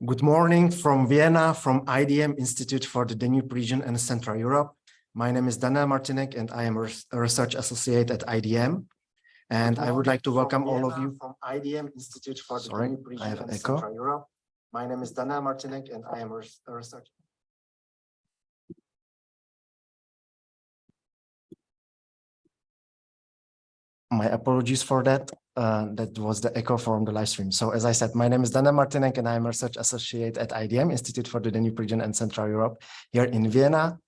Good morning from Vienna, from IDM, Institute for the Danube region and Central Europe. My name is Martínek, and I am a research associate at IDM. And I would like to welcome all of you from IDM, Institute for the Danube region and Central Europe. My name is Martínek, and I am a research. My apologies for that. That was the echo from the live stream. So as I said, my name is Martínek, and I am a research associate at IDM, Institute for the Danube region and Central Europe, here in Vienna,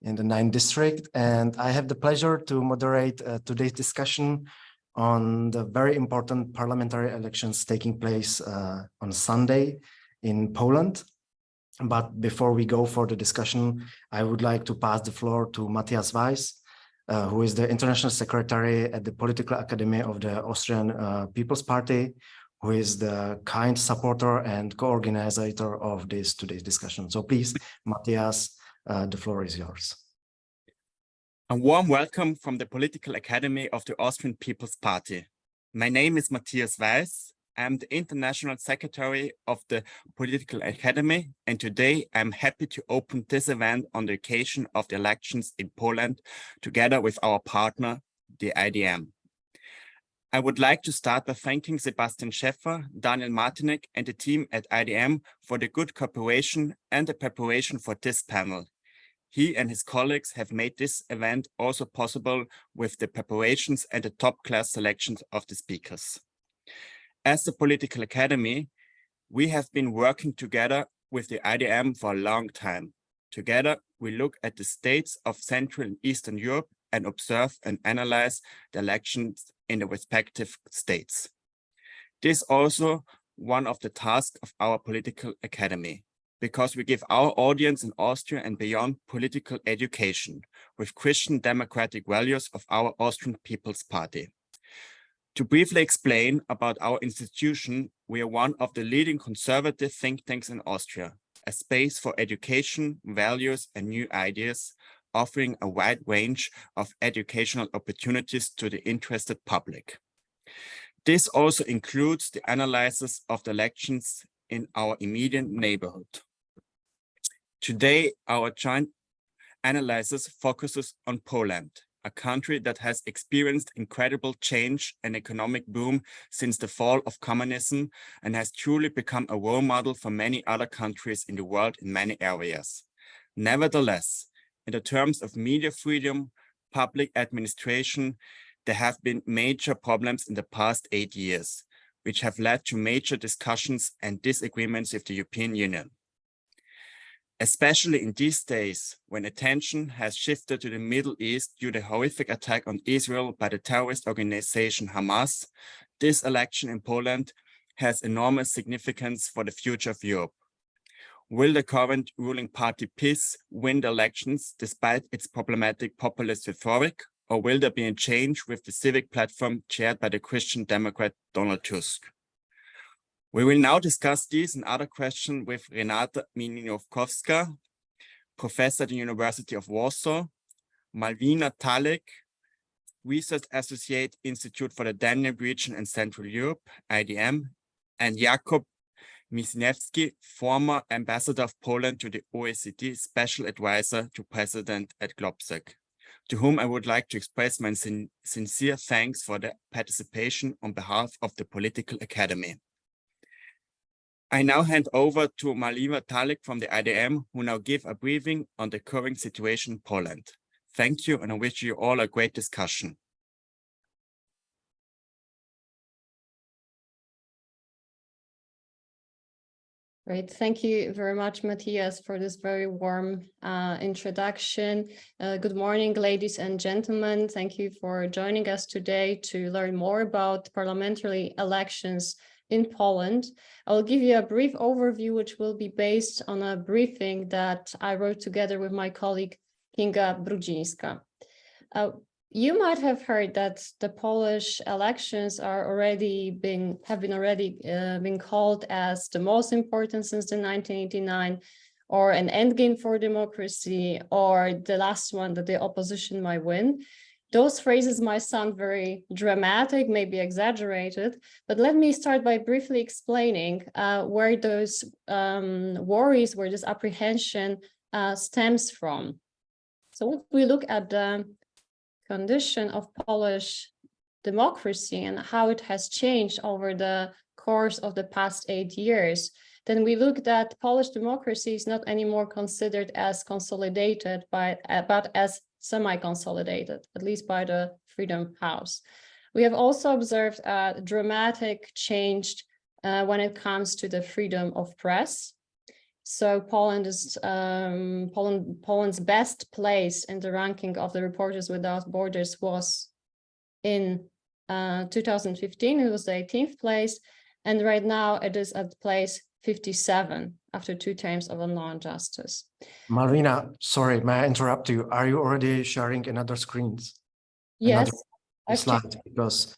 in the 9th district. And I have the pleasure to moderate today's discussion on the very important parliamentary elections taking place on Sunday in Poland. But before we go for the discussion, I would like to pass the floor to Mathias Weiß, who is the International Secretary at the Political Academy of the Austrian People's Party, who is the kind supporter and co-organizer of today's discussion. So please, Matthias, the floor is yours. A warm welcome from the Political Academy of the Austrian People's Party. My name is Mathias Weiß. I'm the International Secretary of the Political Academy, and today I'm happy to open this event on the occasion of the elections in Poland, together with our partner, the IDM. I would like to start by thanking Sebastian Schäfer, Daniel Martínek, and the team at IDM for the good cooperation and the preparation for this panel. He and his colleagues have made this event also possible with the preparations and the top-class selections of the speakers. As the Political Academy, we have been working together with the IDM for a long time. Together, we look at the states of Central and Eastern Europe and observe and analyze the elections in the respective states. This is also one of the tasks of our Political Academy, because we give our audience in Austria and beyond political education with Christian democratic values of our Austrian People's Party. To briefly explain about our institution, we are one of the leading conservative think tanks in Austria, a space for education, values, and new ideas, offering a wide range of educational opportunities to the interested public. This also includes the analysis of the elections in our immediate neighborhood. Today, our joint analysis focuses on Poland, a country that has experienced incredible change and economic boom since the fall of communism and has truly become a role model for many other countries in the world in many areas. Nevertheless, in the terms of media freedom, public administration, there have been major problems in the past 8 years, which have led to major discussions and disagreements with the European Union. Especially in these days, when attention has shifted to the Middle East due to the horrific attack on Israel by the terrorist organization Hamas, this election in Poland has enormous significance for the future of Europe. Will the current ruling party PiS win the elections despite its problematic populist rhetoric, or will there be a change with the civic platform chaired by the Christian Democrat Donald Tusk? We will now discuss these and other questions with Renata Mieńkowska, professor at the University of Warsaw, Malwina Talik, research associate, Institute for the Danube region and Central Europe, IDM, and Jakub, Wiśniewski, former ambassador of Poland to the OECD, special advisor to president at GLOBSEC, to whom I would like to express my sincere thanks for their participation on behalf of the Political Academy. I now hand over to Malwina Talik from the IDM, who now give a briefing on the current situation in Poland. Thank you, and I wish you all a great discussion. Great. Thank you very much, Matthias, for this very warm introduction. Good morning, ladies and gentlemen. Thank you for joining us today to learn more about parliamentary elections in Poland. I will give you a brief overview, which will be based on a briefing that I wrote together with my colleague, Kinga Brudzińska. You might have heard that the Polish elections have been called as the most important since the 1989, or an endgame for democracy, or the last one that the opposition might win. Those phrases might sound very dramatic, maybe exaggerated, but let me start by briefly explaining where those worries, where this apprehension stems from. So if we look at the condition of Polish democracy and how it has changed over the course of the past 8 years, then we look that Polish democracy is not anymore considered as consolidated, but as semi-consolidated, at least by the Freedom House. We have also observed a dramatic change when it comes to the freedom of press. So Poland is Poland's best place in the ranking of the Reporters Without Borders was in 2015. It was the 18th place, and right now it is at place 57 after 2 terms of unknown justice. Malwina, sorry, may I interrupt you? Are you already sharing another screens? Yes. Another slide, because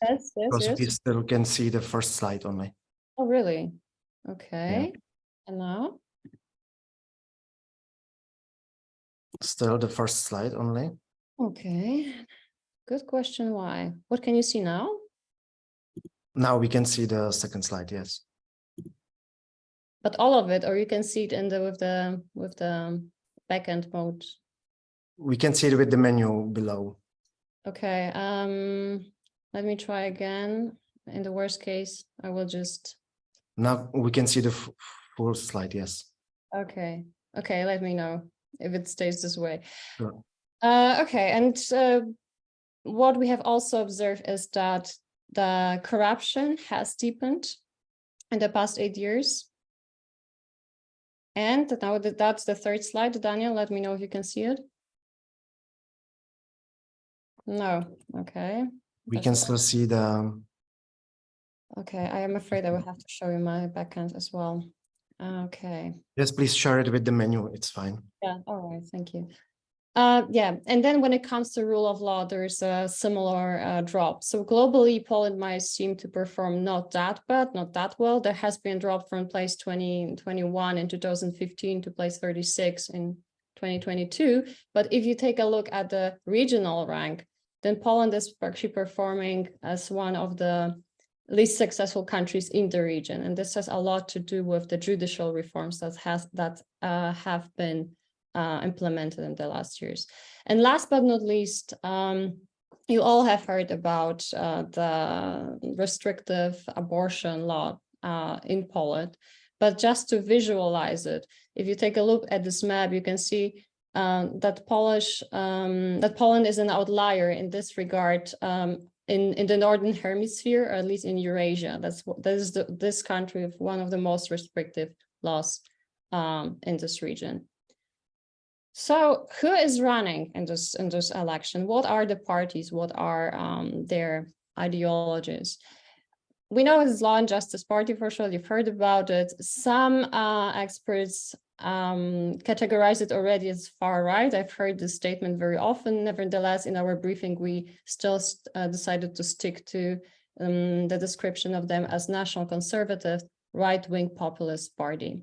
we still can see the first slide only. Oh, really? Okay. Yeah. And now? Still the first slide only. Okay. Good question. Why? What can you see now? Now we can see the second slide, yes. But all of it, or you can see it in the with the backend mode. We can see it with the menu below. Okay. Let me try again. In the worst case, I will just. Now we can see the full slide, yes. Okay. Okay, let me know if it stays this way. Sure. Okay, and what we have also observed is that the corruption has deepened in the past 8 years. And now that's the third slide. Daniel, let me know if you can see it. No, okay. We can still see the. Okay, I am afraid I will have to show you my backend as well. Okay. Yes, please share it with the menu. It's fine. Yeah, all right, thank you. Yeah, and then when it comes to rule of law, there's a similar drop. So globally, Poland might seem to perform not that bad, not that well. There has been a drop from place 21 in 2015 to place 36 in 2022. But if you take a look at the regional rank, then Poland is actually performing as one of the least successful countries in the region. And this has a lot to do with the judicial reforms that have been implemented in the last years. And last but not least, you all have heard about the restrictive abortion law in Poland. But just to visualize it, if you take a look at this map, you can see that Poland is an outlier in this regard in the Northern Hemisphere, or at least in Eurasia. This country with one of the most restrictive laws in this region. So who is running in this election? What are the parties? What are their ideologies? We know it's Law and Justice Party for sure. You've heard about it. Some experts categorize it already as far right. I've heard this statement very often. Nevertheless, in our briefing, we still decided to stick to the description of them as national conservative, right-wing populist party.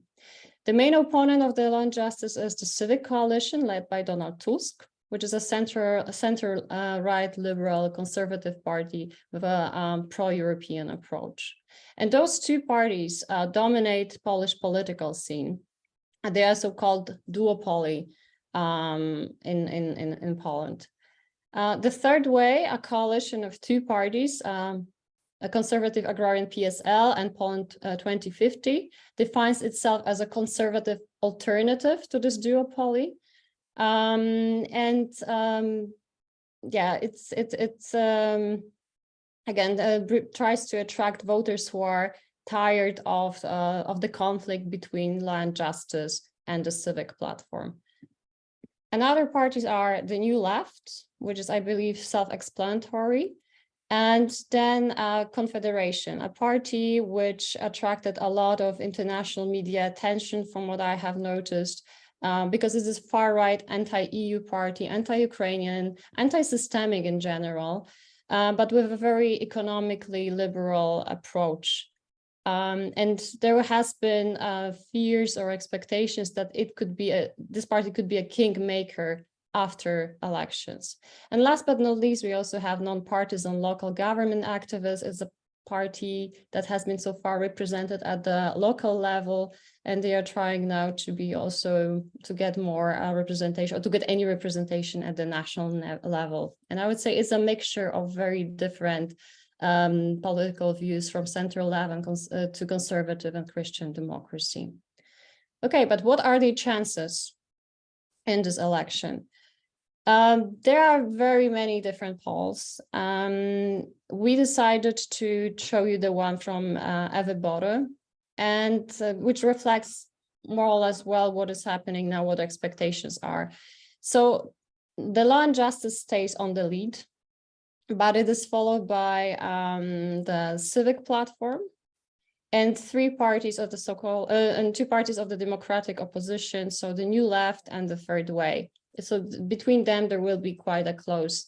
The main opponent of the Law and Justice is the Civic Coalition led by Donald Tusk, which is a center-right liberal conservative party with a pro-European approach. And those two parties dominate Polish political scene. And they are so-called duopoly in Poland. The third way, a coalition of two parties, a conservative agrarian PSL and Poland 2050, defines itself as a conservative alternative to this duopoly. Yeah, it's again tries to attract voters who are tired of the conflict between Law and Justice and the Civic Platform. And other parties are the New Left, which is, I believe, self-explanatory, and then Confederation, a party which attracted a lot of international media attention from what I have noticed, because this is far-right anti-EU party, anti-Ukrainian, anti-systemic in general, but with a very economically liberal approach. And there has been fears or expectations that it could be this party could be a kingmaker after elections. And last but not least, we also have non-partisan local government activists. It's a party that has been so far represented at the local level, and they are trying now to be also to get more representation, or to get any representation at the national level. And I would say it's a mixture of very different political views, from central left to conservative and Christian democracy. Okay, but what are the chances in this election? There are very many different polls. We decided to show you the one from Everybody, and which reflects more or less well what is happening now, what expectations are. So the Law and Justice stays on the lead, but it is followed by the Civic Platform and three parties of the so-called and two parties of the democratic opposition, so the New Left and the Third Way. So between them, there will be quite a close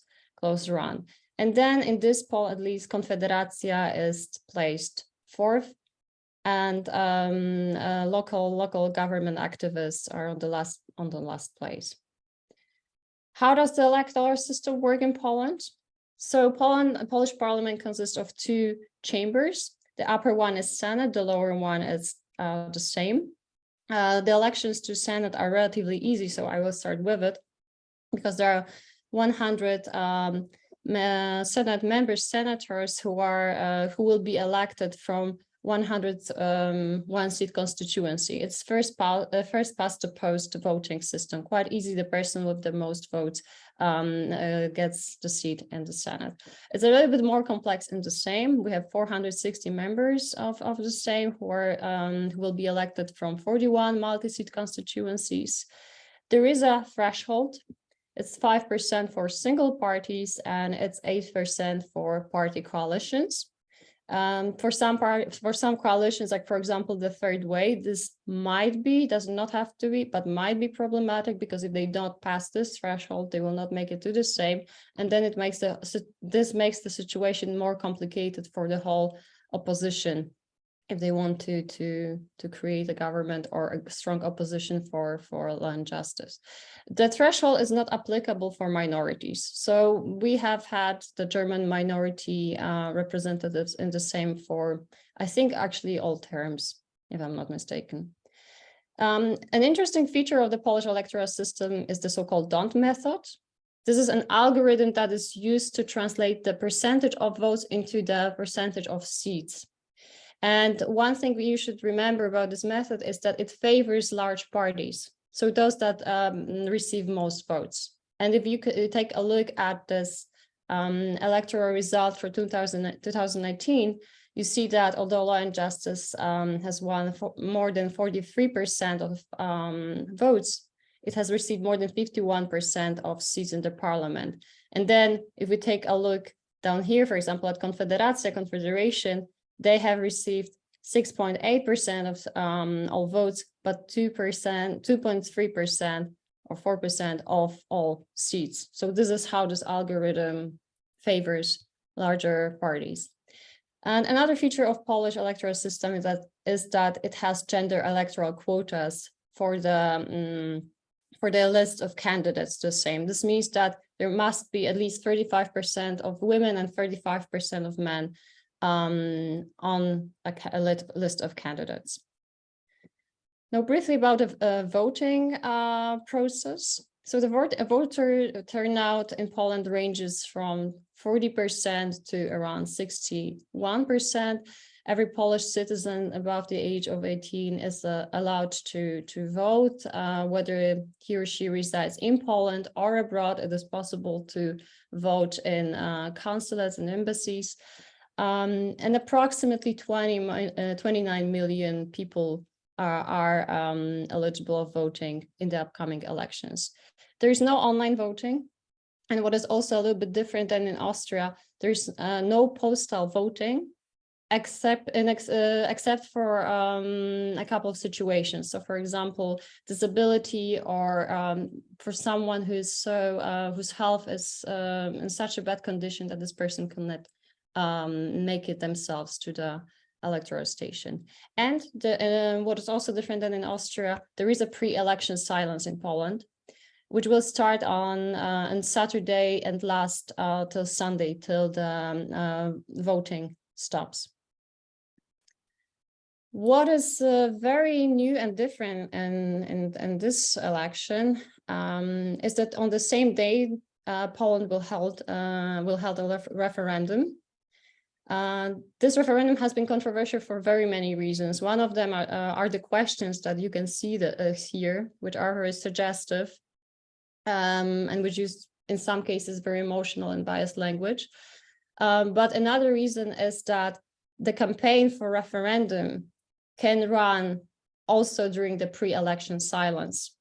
run. And then in this poll, at least, Confederacja is placed fourth, and local government activists are on the last place. How does the electoral system work in Poland? So Polish parliament consists of two chambers. The upper one is Senate, the lower one is the same. The elections to Senate are relatively easy, so I will start with it, because there are 100 Senate senators who will be elected from 101 seat constituency. It's first past the post voting system. Quite easy. The person with the most votes gets the seat in the Senate. It's a little bit more complex in the Sejm. We have 460 members of the Sejm who will be elected from 41 multi-seat constituencies. There is a threshold. It's 5% for single parties, and it's 8% for party coalitions. For some coalitions, like for example, the Third Way, this does not have to be, but might be problematic, because if they don't pass this threshold, they will not make it to the Sejm, and then this makes the situation more complicated for the whole opposition if they want to create a government or a strong opposition for law and justice. The threshold is not applicable for minorities. So we have had the German minority representatives in the Sejm for, I think, actually all terms, if I'm not mistaken. An interesting feature of the Polish electoral system is the so-called DONT method. This is an algorithm that is used to translate the percentage of votes into the percentage of seats. And one thing you should remember about this method is that it favors large parties, so those that receive most votes. And if you could take a look at this electoral result for 2019, you see that although Law and Justice has won more than 43% of votes, it has received more than 51% of seats in the parliament. And then if we take a look down here, for example, at Confederation, they have received 6.8% of all votes, but 2.3% or 4% of all seats. So this is how this algorithm favors larger parties. And another feature of Polish electoral system is that it has gender electoral quotas for the list of candidates the same. This means that there must be at least 35% of women and 35% of men on a list of candidates. Now, briefly about the voting process. So the voter turnout in Poland ranges from 40% to around 61%. Every Polish citizen above the age of 18 is allowed to vote, whether he or she resides in Poland or abroad. It is possible to vote in consulates and embassies. And approximately 29 million people are eligible of voting in the upcoming elections. There is no online voting. And what is also a little bit different than in Austria, there's no postal voting, except for a couple of situations. So, for example, disability, or for someone whose health is in such a bad condition that this person cannot make it themselves to the electoral station. And what is also different than in Austria, there is a pre-election silence in Poland. which will start on Saturday and last till Sunday, till the voting stops. What is very new and different in this election is that on the same day, Poland will hold a referendum. This referendum has been controversial for very many reasons. One of them are the questions that you can see here, which are very suggestive and which use, in some cases, very emotional and biased language. But another reason is that the campaign for referendum can run also during the pre-election silence.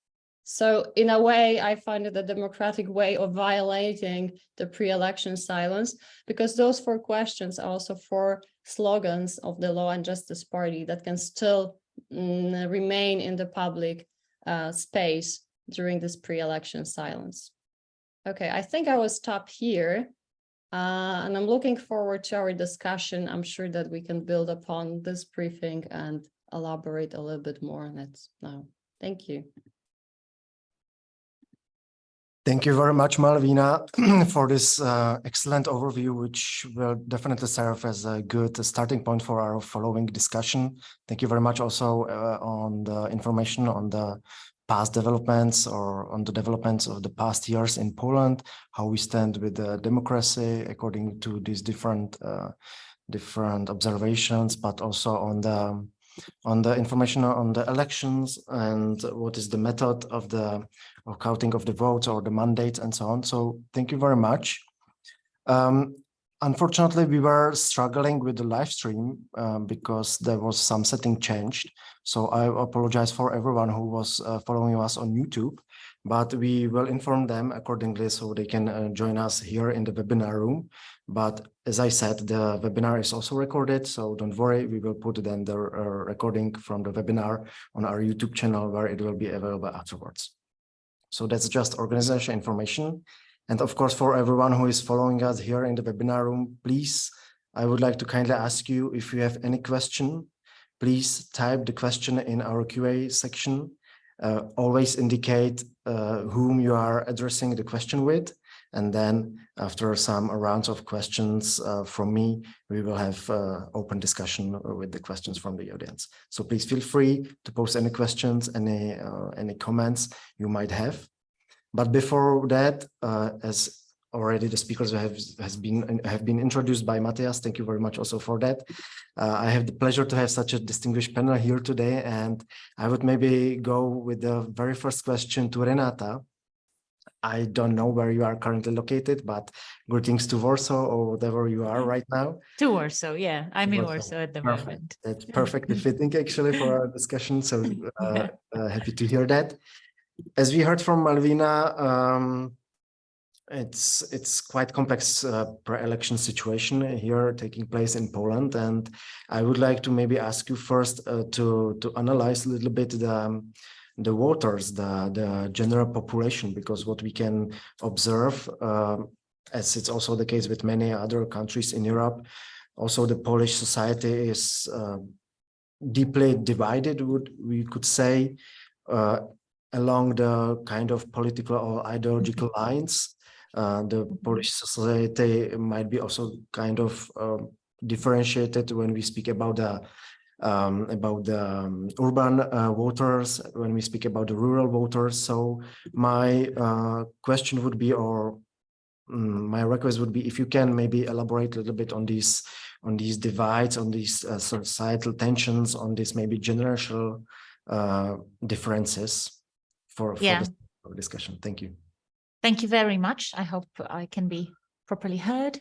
So in a way, I find it a democratic way of violating the pre-election silence, because those 4 questions are also 4 slogans of the Law and Justice Party that can still remain in the public space during this pre-election silence. Okay, I think I will stop here. And I'm looking forward to our discussion. I'm sure that we can build upon this briefing and elaborate a little bit more on it now. Thank you. Thank you very much, Malwina, for this excellent overview, which will definitely serve as a good starting point for our following discussion. Thank you very much also on the information on the past developments or on the developments of the past years in Poland, how we stand with the democracy according to these different observations, but also on the information on the elections and what is the method of counting of the votes or the mandates and so on. So thank you very much. Unfortunately, we were struggling with the live stream because there was some setting changed. So I apologize for everyone who was following us on YouTube, but we will inform them accordingly so they can join us here in the webinar room. But as I said, the webinar is also recorded, so don't worry, we will put then the recording from the webinar on our YouTube channel where it will be available afterwards. So that's just organization information. And of course, for everyone who is following us here in the webinar room, please, I would like to kindly ask you if you have any question, please type the question in our QA section. Always indicate whom you are addressing the question with. And then after some rounds of questions from me, we will have open discussion with the questions from the audience. So please feel free to post any questions, any comments you might have. But before that, as already the speakers have been introduced by Mathias, thank you very much also for that. I have the pleasure to have such a distinguished panel here today, and I would maybe go with the very first question to Renata. I don't know where you are currently located, but greetings to Warsaw or whatever you are right now. To Warsaw, yeah. I'm in Warsaw at the moment. That's perfectly fitting actually for our discussion. So happy to hear that. As we heard from Malwina, it's quite complex pre-election situation here taking place in Poland, and I would like to maybe ask you first to analyze a little bit the voters, the general population, because what we can observe, as it's also the case with many other countries in Europe, also the Polish society is deeply divided, we could say, along the kind of political or ideological lines. The Polish society might be also kind of differentiated when we speak about the urban voters, when we speak about the rural voters. So my question would be, or my request would be, if you can maybe elaborate a little bit on these divides, on these societal tensions, on these maybe generational differences for this discussion. Thank you. Thank you very much. I hope I can be properly heard.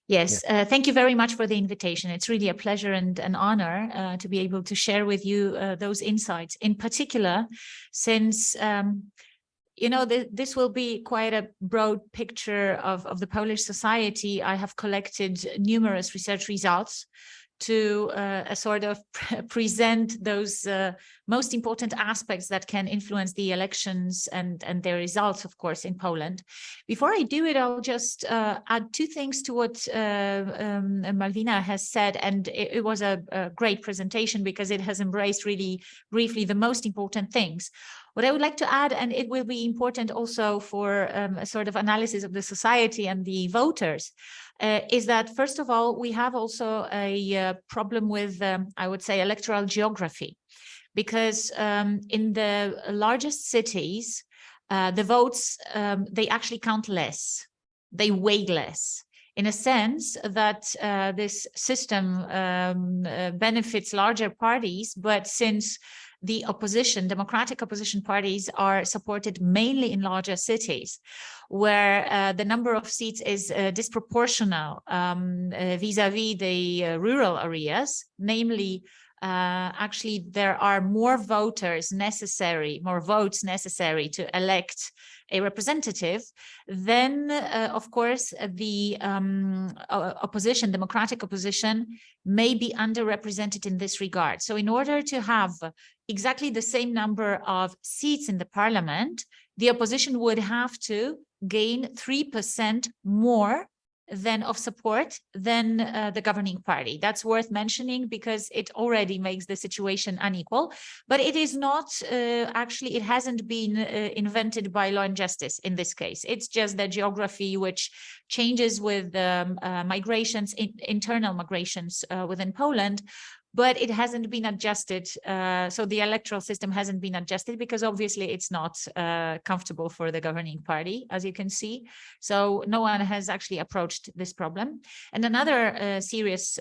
Yes, thank you very much for the invitation. It's really a pleasure and an honor to be able to share with you those insights, in particular, since you know, this will be quite a broad picture of the Polish society. I have collected numerous research results to sort of present those most important aspects that can influence the elections and their results, of course, in Poland. Before I do it, I'll just add 2 things to what Malwina has said, and it was a great presentation because it has embraced really briefly the most important things. What I would like to add, and it will be important also for a sort of analysis of the society and the voters, is that, first of all, we have also a problem with, I would say, electoral geography, because in the largest cities, the votes, they actually count less, they weigh less, in a sense that this system benefits larger parties, but since the opposition, democratic opposition parties are supported mainly in larger cities, where the number of seats is disproportional vis-a-vis the rural areas, namely, actually there are more votes necessary to elect a representative, then of course the opposition, democratic opposition, may be underrepresented in this regard. So in order to have exactly the same number of seats in the parliament, the opposition would have to gain 3% more than of support than the governing party. That's worth mentioning because it already makes the situation unequal, but it is not actually, it hasn't been invented by Law and Justice in this case. It's just the geography which changes with migrations, internal migrations within Poland, but it hasn't been adjusted. So the electoral system hasn't been adjusted because obviously it's not comfortable for the governing party, as you can see. So no one has actually approached this problem. And another serious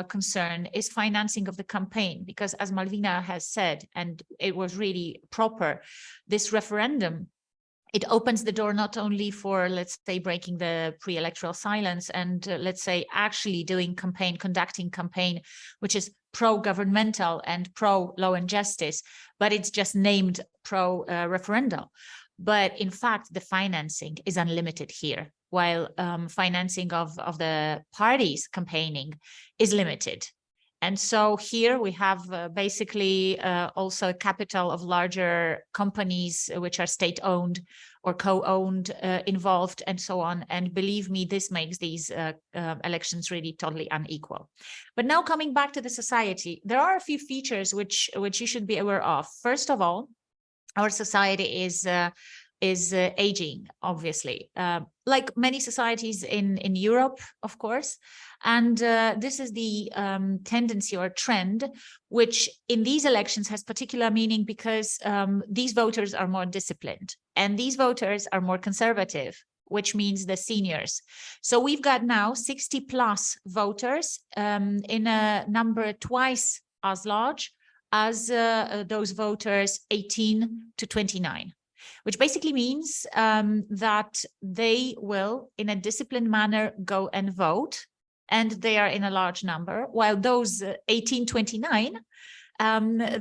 concern is financing of the campaign, because as Malwina has said, and it was really proper, this referendum, it opens the door not only for, let's say, breaking the pre-electoral silence and let's say actually doing campaign, conducting campaign, which is pro-governmental and pro-law and justice, but it's just named pro-referendal. But in fact, the financing is unlimited here, while financing of the parties campaigning is limited. And so here we have basically also a capital of larger companies which are state-owned or co-owned involved and so on. And believe me, this makes these elections really totally unequal. But now coming back to the society, there are a few features which you should be aware of. First of all, our society is aging, obviously, like many societies in Europe, of course. And this is the tendency or trend, which in these elections has particular meaning because these voters are more disciplined and these voters are more conservative, which means the seniors. So we've got now 60 plus voters in a number twice as large as those voters 18 to 29. Which basically means that they will, in a disciplined manner, go and vote, and they are in a large number, while those 18-29,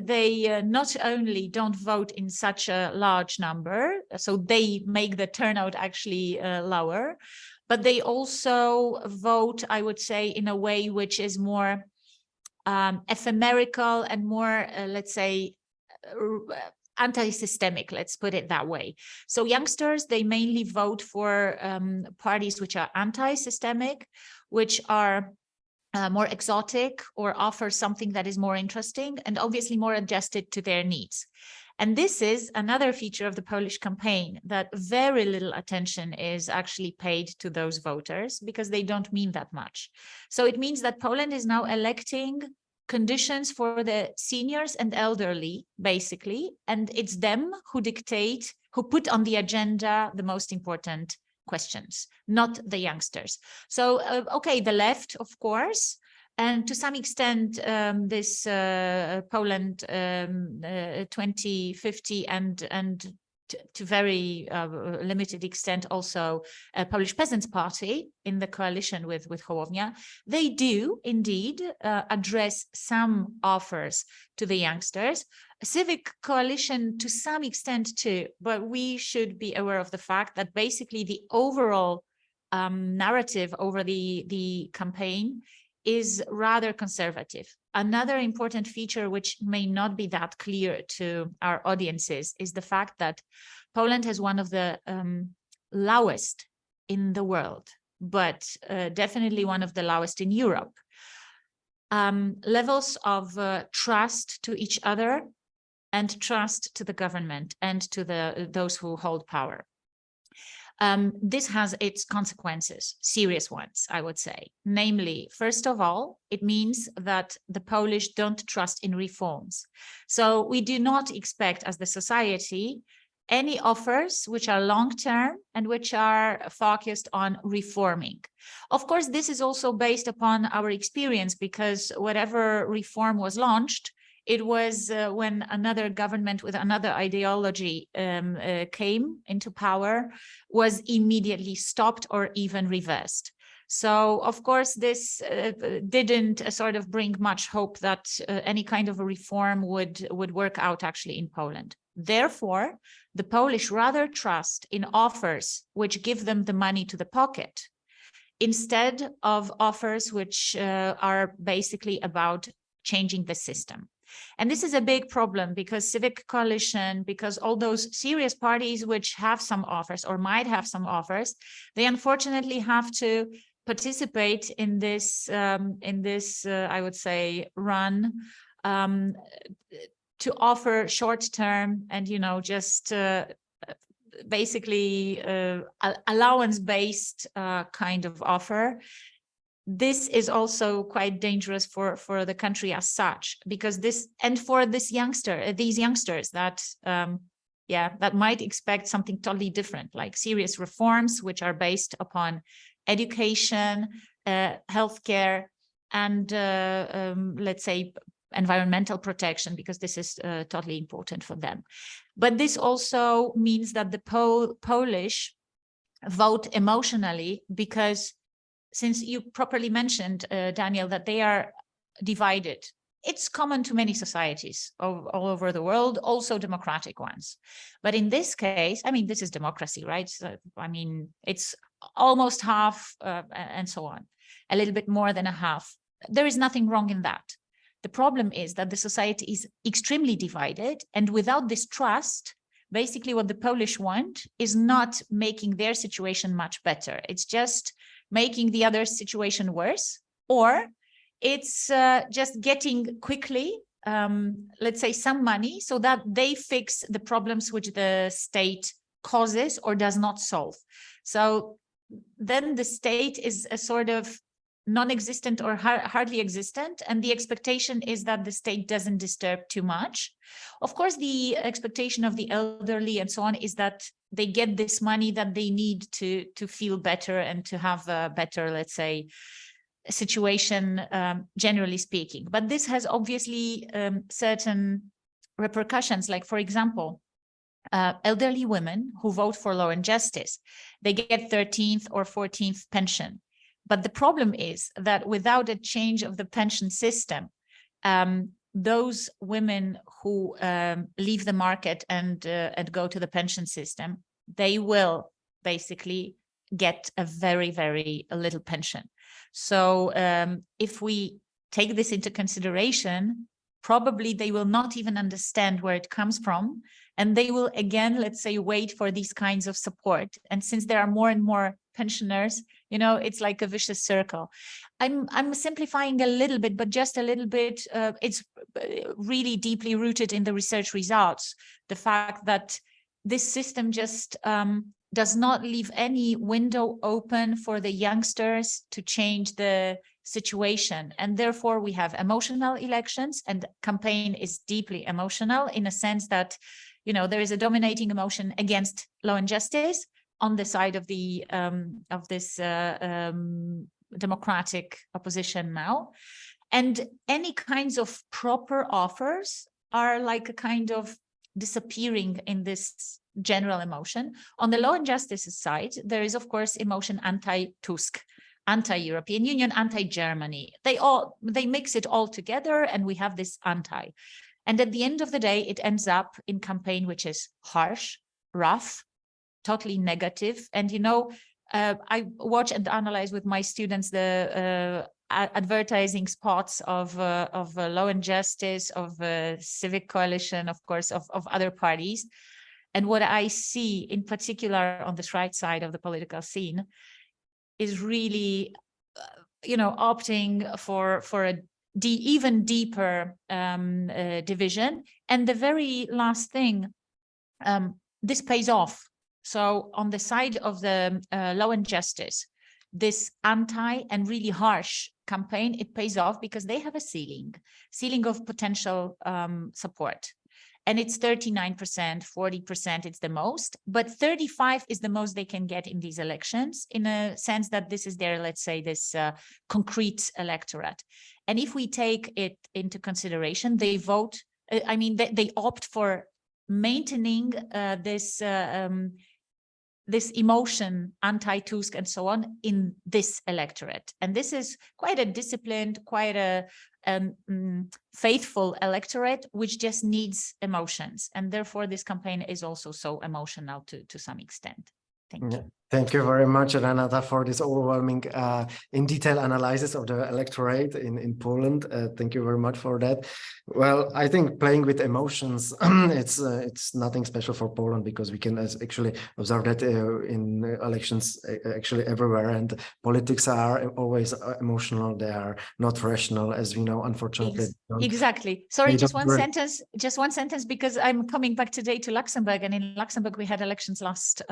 they not only don't vote in such a large number, so they make the turnout actually lower, but they also vote, I would say, in a way which is more ephemerical and more, let's say, anti-systemic, let's put it that way. So youngsters, they mainly vote for parties which are anti-systemic, which are more exotic or offer something that is more interesting and obviously more adjusted to their needs. And this is another feature of the Polish campaign, that very little attention is actually paid to those voters because they don't mean that much. So it means that Poland is now electing conditions for the seniors and elderly, basically, and it's them who dictate, who put on the agenda the most important questions, not the youngsters. So, okay, the left, of course, and to some extent, this Poland 2050 and to very limited extent also Polish Peasants' Party in the coalition with Hołownia, they do indeed address some offers to the youngsters. A civic coalition to some extent too, but we should be aware of the fact that basically the overall narrative over the campaign is rather conservative. Another important feature which may not be that clear to our audiences is the fact that Poland has one of the lowest in the world, but definitely one of the lowest in Europe. Levels of trust to each other and trust to the government and to those who hold power. This has its consequences, serious ones, I would say. Namely, first of all, it means that the Polish don't trust in reforms. So we do not expect, as the society, any offers which are long-term and which are focused on reforming. Of course, this is also based upon our experience, because whatever reform was launched, it was when another government with another ideology came into power, was immediately stopped or even reversed. So, of course, this didn't sort of bring much hope that any kind of a reform would work out actually in Poland. Therefore, the Polish rather trust in offers which give them the money to the pocket, instead of offers which are basically about changing the system. And this is a big problem, because civic coalition, because all those serious parties which have some offers or might have some offers, they unfortunately have to participate in this, I would say, run to offer short-term and, you know, just basically allowance-based kind of offer. This is also quite dangerous for the country as such, because this, and for these youngsters that, that might expect something totally different, like serious reforms, which are based upon education, healthcare, and let's say environmental protection, because this is totally important for them. But this also means that the Polish vote emotionally, because since you properly mentioned, Daniel, that they are divided. It's common to many societies all over the world, also democratic ones. But in this case, I mean, this is democracy, right? So, I mean, it's almost half and so on, a little bit more than a half. There is nothing wrong in that. The problem is that the society is extremely divided, and without this trust, basically what the Polish want is not making their situation much better. It's just making the other situation worse, or it's just getting quickly, let's say, some money so that they fix the problems which the state causes or does not solve. So then the state is a sort of non-existent or hardly existent, and the expectation is that the state doesn't disturb too much. Of course, the expectation of the elderly and so on is that they get this money that they need to feel better and to have a better, let's say, situation, generally speaking. But this has obviously certain repercussions, like, for example, elderly women who vote for Law and Justice, they get 13th or 14th pension. But the problem is that without a change of the pension system, those women who leave the market and go to the pension system, they will basically get a very, very little pension. So if we take this into consideration, probably they will not even understand where it comes from. And they will, again, let's say, wait for these kinds of support. And since there are more and more pensioners, you know, it's like a vicious circle. I'm simplifying a little bit, but just a little bit. It's really deeply rooted in the research results. The fact that this system just does not leave any window open for the youngsters to change the situation. And therefore we have emotional elections, and campaign is deeply emotional in a sense that, you know, there is a dominating emotion against Law and Justice on the side of the this democratic opposition now. And any kinds of proper offers are like a kind of disappearing in this general emotion. On the Law and Justice side, there is, of course, emotion anti-Tusk, anti-European Union, anti-Germany. They mix it all together, and we have this anti. And at the end of the day, it ends up in campaign which is harsh, rough, totally negative. And, you know, I watch and analyze with my students the advertising spots of Law and Justice, of Civic Coalition, of course, of other parties. And what I see in particular on this right side of the political scene is really, you know, opting for a even deeper division. And the very last thing, this pays off. So on the side of the Law and Justice, this anti and really harsh campaign, it pays off because they have a ceiling of potential support. And it's 39%, 40%, it's the most, but 35 is the most they can get in these elections, in a sense that this is their, let's say, this concrete electorate. And if we take it into consideration, they vote, they opt for maintaining this emotion, anti-Tusk and so on, in this electorate. And this is quite a disciplined, quite a faithful electorate, which just needs emotions. And therefore, this campaign is also so emotional to some extent. Thank you. Thank you very much, Renata, for this overwhelming in detail analysis of the electorate in Poland. Thank you very much for that. Well, I think playing with emotions, it's nothing special for Poland, because we can actually observe that in elections actually everywhere, and politics are always emotional. They are not rational, as we know, unfortunately. Exactly. Sorry, just one sentence, because I'm coming back today to Luxembourg, and in Luxembourg we had elections last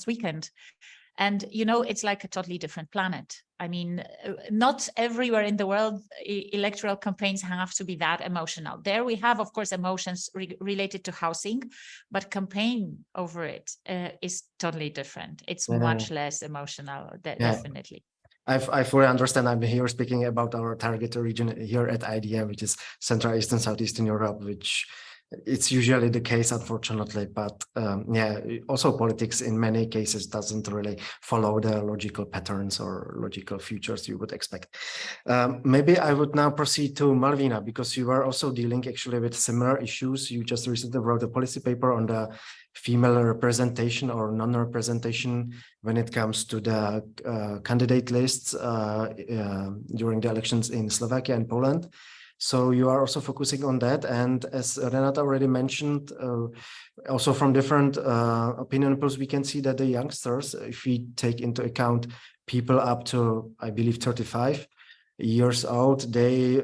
weekend. And, you know, it's like a totally different planet. I mean, not everywhere in the world electoral campaigns have to be that emotional. There we have, of course, emotions related to housing, but campaign over it is totally different. It's much less emotional, definitely. I fully understand. I'm here speaking about our target region here at IDM, which is Central Eastern Southeastern Europe, which it's usually the case, unfortunately. But also politics in many cases doesn't really follow the logical patterns or logical futures you would expect. Maybe I would now proceed to Malwina, because you are also dealing actually with similar issues. You just recently wrote a policy paper on the female representation or non-representation when it comes to the candidate lists during the elections in Slovakia and Poland. So you are also focusing on that. And as Renata already mentioned, also from different opinion polls, we can see that the youngsters, if we take into account people up to, I believe, 35 years old, they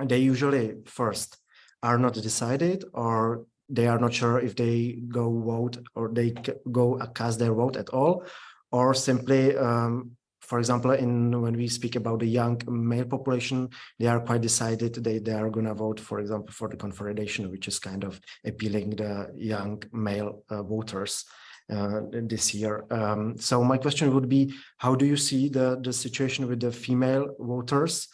usually first are not decided, or they are not sure if they go vote or they go cast their vote at all, or simply for example, when we speak about the young male population, they are quite decided they are going to vote, for example, for the Confederation, which is kind of appealing the young male voters this year. So my question would be, how do you see the situation with the female voters?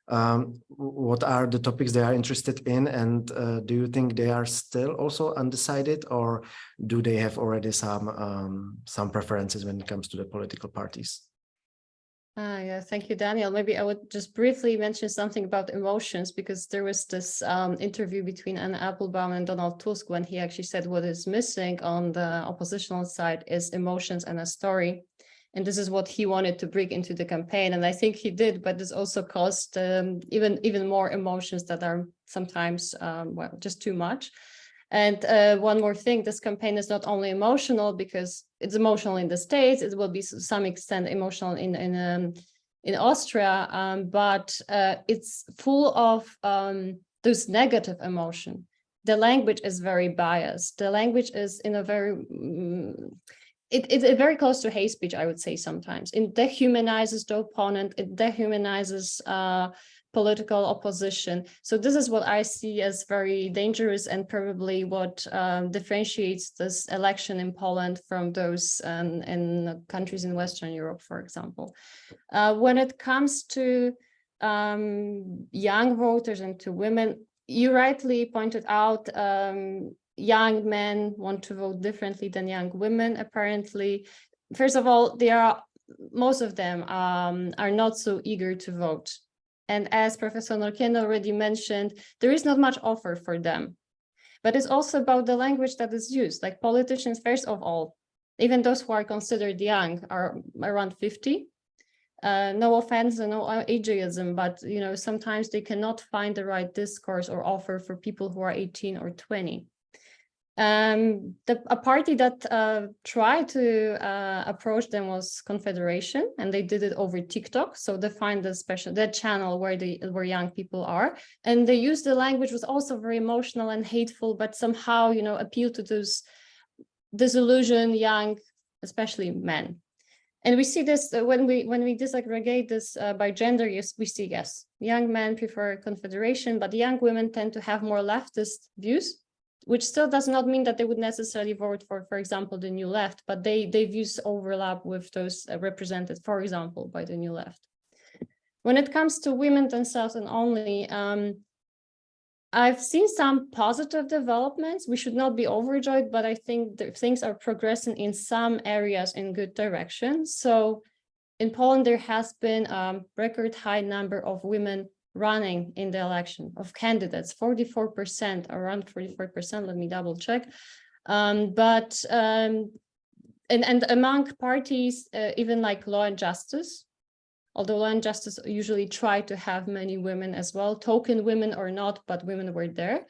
What are the topics they are interested in? And do you think they are still also undecided, or do they have already some preferences when it comes to the political parties? Yeah, thank you, Daniel. Maybe I would just briefly mention something about emotions, because there was this interview between Anne Applebaum and Donald Tusk when he actually said what is missing on the oppositional side is emotions and a story. And this is what he wanted to bring into the campaign. And I think he did, but this also caused even more emotions that are sometimes, well, just too much. And one more thing, this campaign is not only emotional because it's emotional in the States, it will be to some extent emotional in Austria, but it's full of those negative emotion. The language is very biased. The language is in a very, it's very close to hate speech, I would say sometimes. It dehumanizes the opponent, it dehumanizes political opposition. So this is what I see as very dangerous, and probably what differentiates this election in Poland from those in countries in Western Europe, for example. When it comes to young voters and to women, you rightly pointed out young men want to vote differently than young women, apparently. First of all, most of them are not so eager to vote. And as Professor Norkiene already mentioned, there is not much offer for them. But it's also about the language that is used. Like politicians, first of all, even those who are considered young are around 50. No offense and no ageism, but sometimes they cannot find the right discourse or offer for people who are 18 or 20. A party that tried to approach them was Confederation, and they did it over TikTok. So they find the channel where young people are, and they used the language was also very emotional and hateful, but somehow, you know, appeal to those disillusioned young, especially men. And we see this when we disaggregate this by gender. Yes, we see, yes, young men prefer Confederation, but young women tend to have more leftist views, which still does not mean that they would necessarily vote for example, the New Left, but they views overlap with those represented, for example, by the New Left. When it comes to women themselves and only, I've seen some positive developments. We should not be overjoyed, but I think that things are progressing in some areas in good direction. So in Poland, there has been a record high number of women running in the election, of candidates, 44%, around 44%, let me double check. And among parties, even like Law and Justice, although Law and Justice usually try to have many women as well, token women or not, but women were there.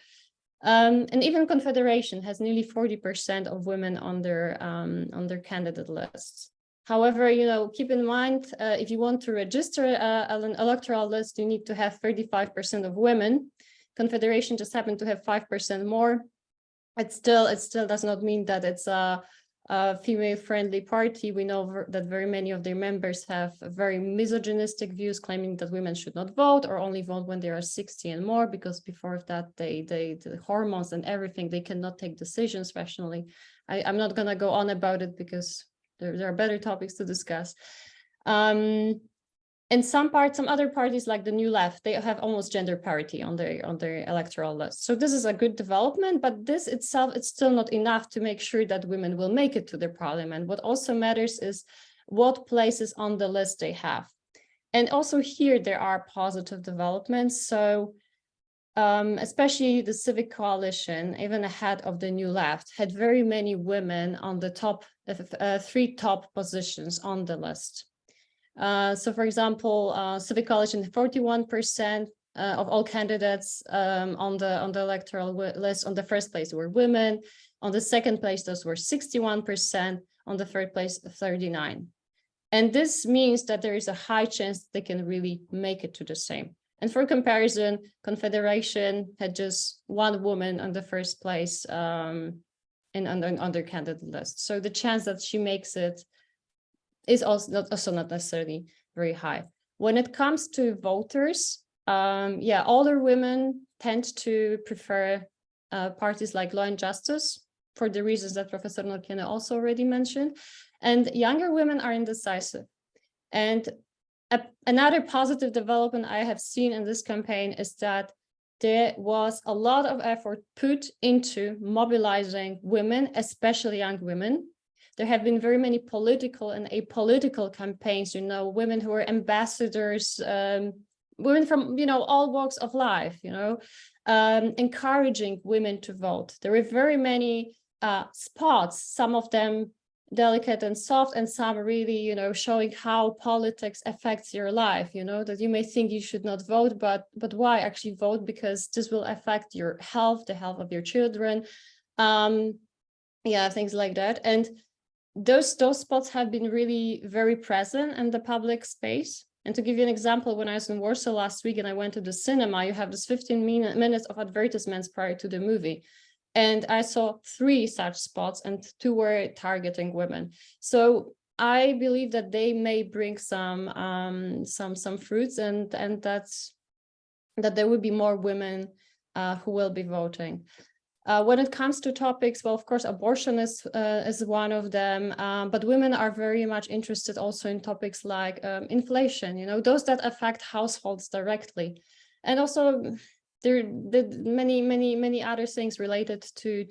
And even Confederation has nearly 40% of women on their candidate lists. However, you know, keep in mind, if you want to register an electoral list, you need to have 35% of women. Confederation just happened to have 5% more. It still does not mean that it's a female-friendly party. We know that very many of their members have very misogynistic views, claiming that women should not vote or only vote when they are 60 and more, because before that, the hormones and everything, they cannot take decisions rationally. I'm not going to go on about it because there are better topics to discuss. And some other parties like the New Left, they have almost gender parity on their electoral list. So this is a good development, but this itself, it's still not enough to make sure that women will make it to the parliament. What also matters is what places on the list they have. And also here, there are positive developments. So especially the Civic Coalition, even ahead of the New Left, had very many women on the top, 3 top positions on the list. So, for example, Civic Coalition, 41% of all candidates on the electoral list on the first place were women. On the second place, those were 61%. On the third place, 39%. And this means that there is a high chance they can really make it to the same. And for comparison, Confederation had just 1 woman on the first place on their candidate list. So the chance that she makes it is also not necessarily very high. When it comes to voters, older women tend to prefer parties like Law and Justice for the reasons that Professor Norkiene also already mentioned, and younger women are indecisive. And another positive development I have seen in this campaign is that there was a lot of effort put into mobilizing women, especially young women. There have been very many political and apolitical campaigns, you know, women who are ambassadors, women from, you know, all walks of life, you know, encouraging women to vote. There were very many spots, some of them delicate and soft, and some really, you know, showing how politics affects your life, you know, that you may think you should not vote, but why actually vote? Because this will affect your health, the health of your children, things like that. And those spots have been really very present in the public space. And to give you an example, when I was in Warsaw last week and I went to the cinema, you have this 15 minutes of advertisements prior to the movie. And I saw 3 such spots and 2 were targeting women. So I believe that they may bring some fruits, and that there will be more women who will be voting. When it comes to topics, well, of course, abortion is one of them, but women are very much interested also in topics like inflation, you know, those that affect households directly. And also there are many other things related to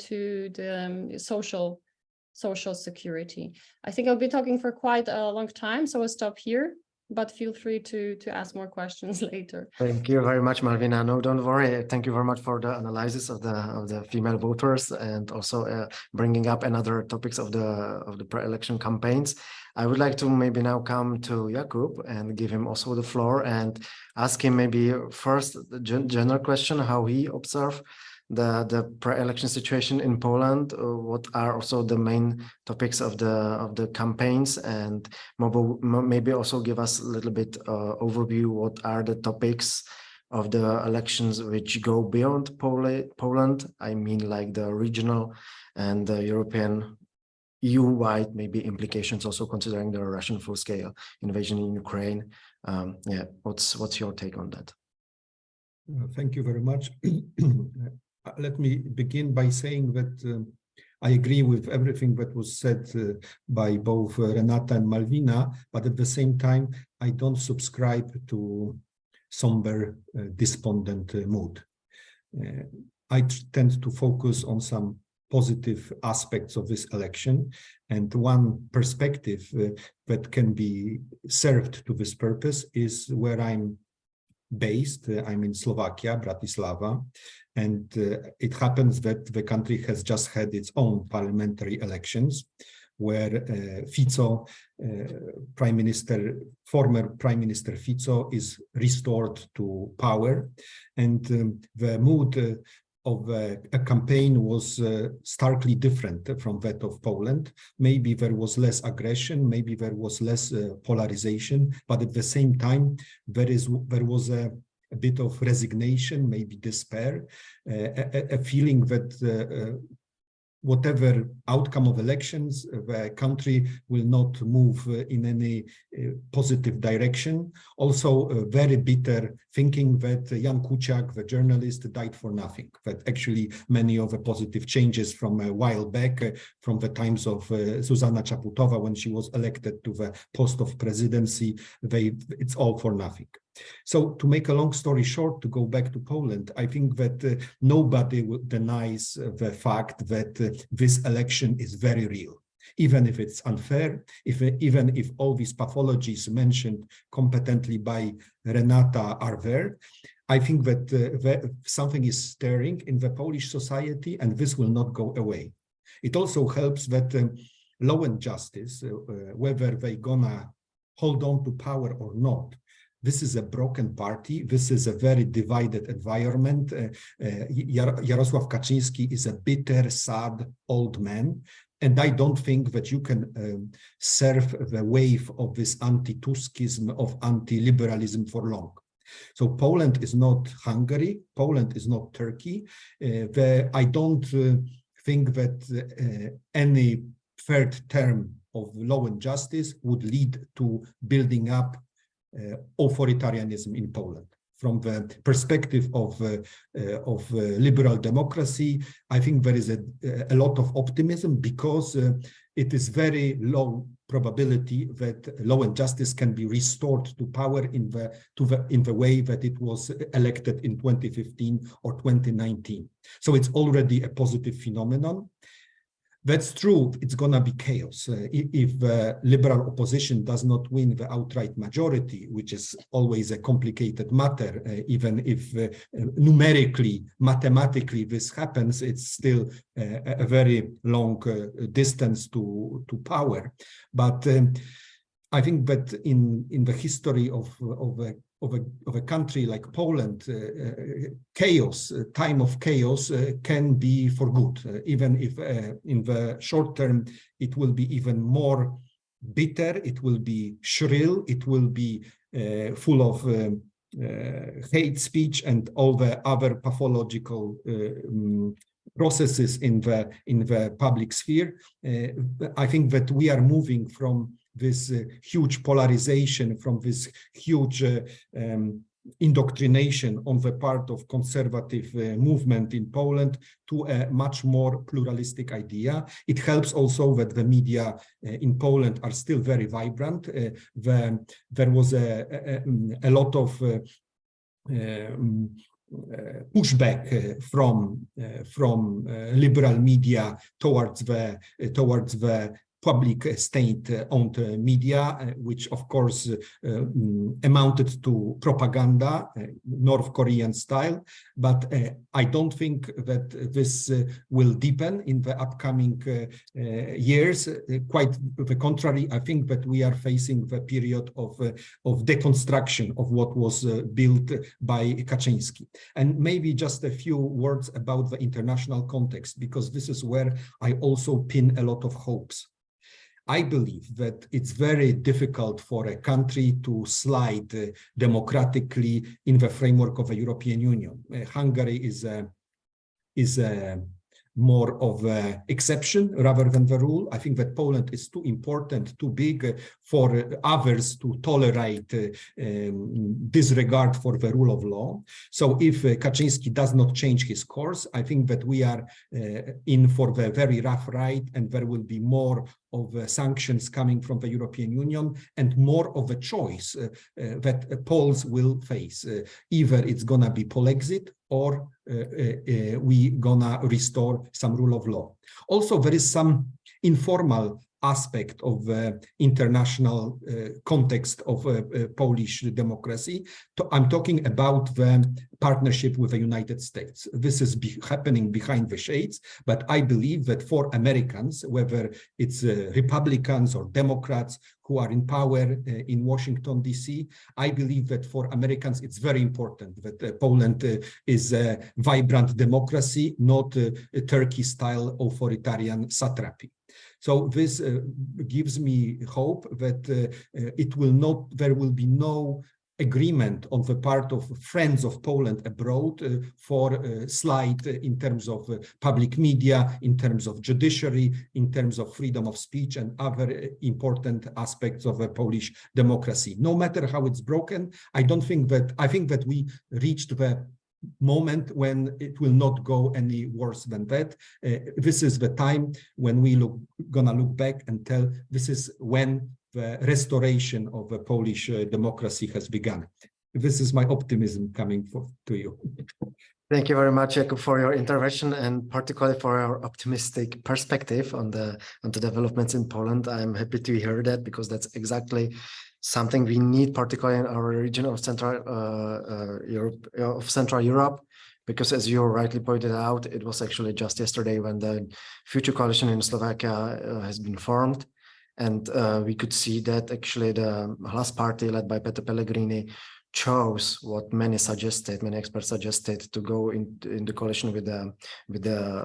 the social security. I think I'll be talking for quite a long time, so I'll stop here, but feel free to ask more questions later. Thank you very much, Malwina. No, don't worry. Thank you very much for the analysis of the female voters, and also bringing up another topics of the pre-election campaigns. I would like to maybe now come to Jakub and give him also the floor and ask him maybe first the general question, how he observed the pre-election situation in Poland, what are also the main topics of the campaigns, and maybe also give us a little bit overview what are the topics of the elections which go beyond Poland. I mean, like the regional and the European EU-wide maybe implications, also considering the Russian full-scale invasion in Ukraine. Yeah, what's your take on that? Thank you very much. Let me begin by saying that I agree with everything that was said by both Renata and Malwina, but at the same time, I don't subscribe to somber, despondent mood. I tend to focus on some positive aspects of this election, and one perspective that can be served to this purpose is where I'm based. I'm in Slovakia, Bratislava, and it happens that the country has just had its own parliamentary elections, where Fico, former Prime Minister Fico, is restored to power, and the mood of a campaign was starkly different from that of Poland. Maybe there was less aggression, maybe there was less polarization, but at the same time, there was a bit of resignation, maybe despair, a feeling that whatever outcome of elections, the country will not move in any positive direction. Also, very bitter thinking that Jan Kuciak, the journalist, died for nothing, that actually many of the positive changes from a while back, from the times of Zuzanna Czaputova, when she was elected to the post of presidency, it's all for nothing. So to make a long story short, to go back to Poland, I think that nobody denies the fact that this election is very real, even if it's unfair, even if all these pathologies mentioned competently by Renata are there. I think that something is stirring in the Polish society, and this will not go away. It also helps that law and justice, whether they're gonna hold on to power or not, this is a broken party. This is a very divided environment. Jarosław Kaczyński is a bitter, sad old man. And I don't think that you can surf the wave of this anti-Tuskism, of anti-liberalism for long. So Poland is not Hungary. Poland is not Turkey. I don't think that any third term of law and justice would lead to building up authoritarianism in Poland. From the perspective of liberal democracy, I think there is a lot of optimism, because it is very low probability that law and justice can be restored to power in the way that it was elected in 2015 or 2019. So it's already a positive phenomenon. That's true, it's gonna be chaos. If liberal opposition does not win the outright majority, which is always a complicated matter, even if numerically, mathematically this happens, it's still a very long distance to power. But I think that in the history of a country like Poland, time of chaos can be for good, even if in the short term it will be even more bitter, it will be shrill, it will be full of hate speech and all the other pathological processes in the public sphere. I think that we are moving from this huge polarization, from this huge indoctrination on the part of conservative movement in Poland to a much more pluralistic idea. It helps also that the media in Poland are still very vibrant. There was a lot of pushback from liberal media towards the public state-owned media, which of course amounted to propaganda, North Korean style. But I don't think that this will deepen in the upcoming years. Quite the contrary, I think that we are facing the period of deconstruction of what was built by Kaczyński. And maybe just a few words about the international context, because this is where I also pin a lot of hopes. I believe that it's very difficult for a country to slide democratically in the framework of the European Union. Hungary is more of an exception rather than the rule. I think that Poland is too important, too big for others to tolerate disregard for the rule of law. So if Kaczyński does not change his course, I think that we are in for the very rough ride, and there will be more of sanctions coming from the European Union and more of a choice that Poles will face. Either it's gonna be Polexit or we gonna restore some rule of law. Also, there is some informal aspect of international context of Polish democracy. I'm talking about the partnership with the United States. This is happening behind the shades, but I believe that for Americans, whether it's Republicans or Democrats who are in power in Washington, D.C., I believe that for Americans, it's very important that Poland is a vibrant democracy, not a Turkey-style authoritarian satrapy. So this gives me hope that there will be no agreement on the part of friends of Poland abroad for slide in terms of public media, in terms of judiciary, in terms of freedom of speech and other important aspects of a Polish democracy. No matter how it's broken, I think that we reached the moment when it will not go any worse than that. This is the time when we gonna look back and tell this is when the restoration of the Polish democracy has begun. This is my optimism coming to you. Thank you very much, Jakub, for your intervention and particularly for your optimistic perspective on the developments in Poland. I'm happy to hear that, because that's exactly something we need, particularly in our region of Central Europe, because as you rightly pointed out, it was actually just yesterday when the future coalition in Slovakia has been formed. And we could see that actually the Hlas party led by Peter Pellegrini chose what many experts suggested, to go in the coalition with the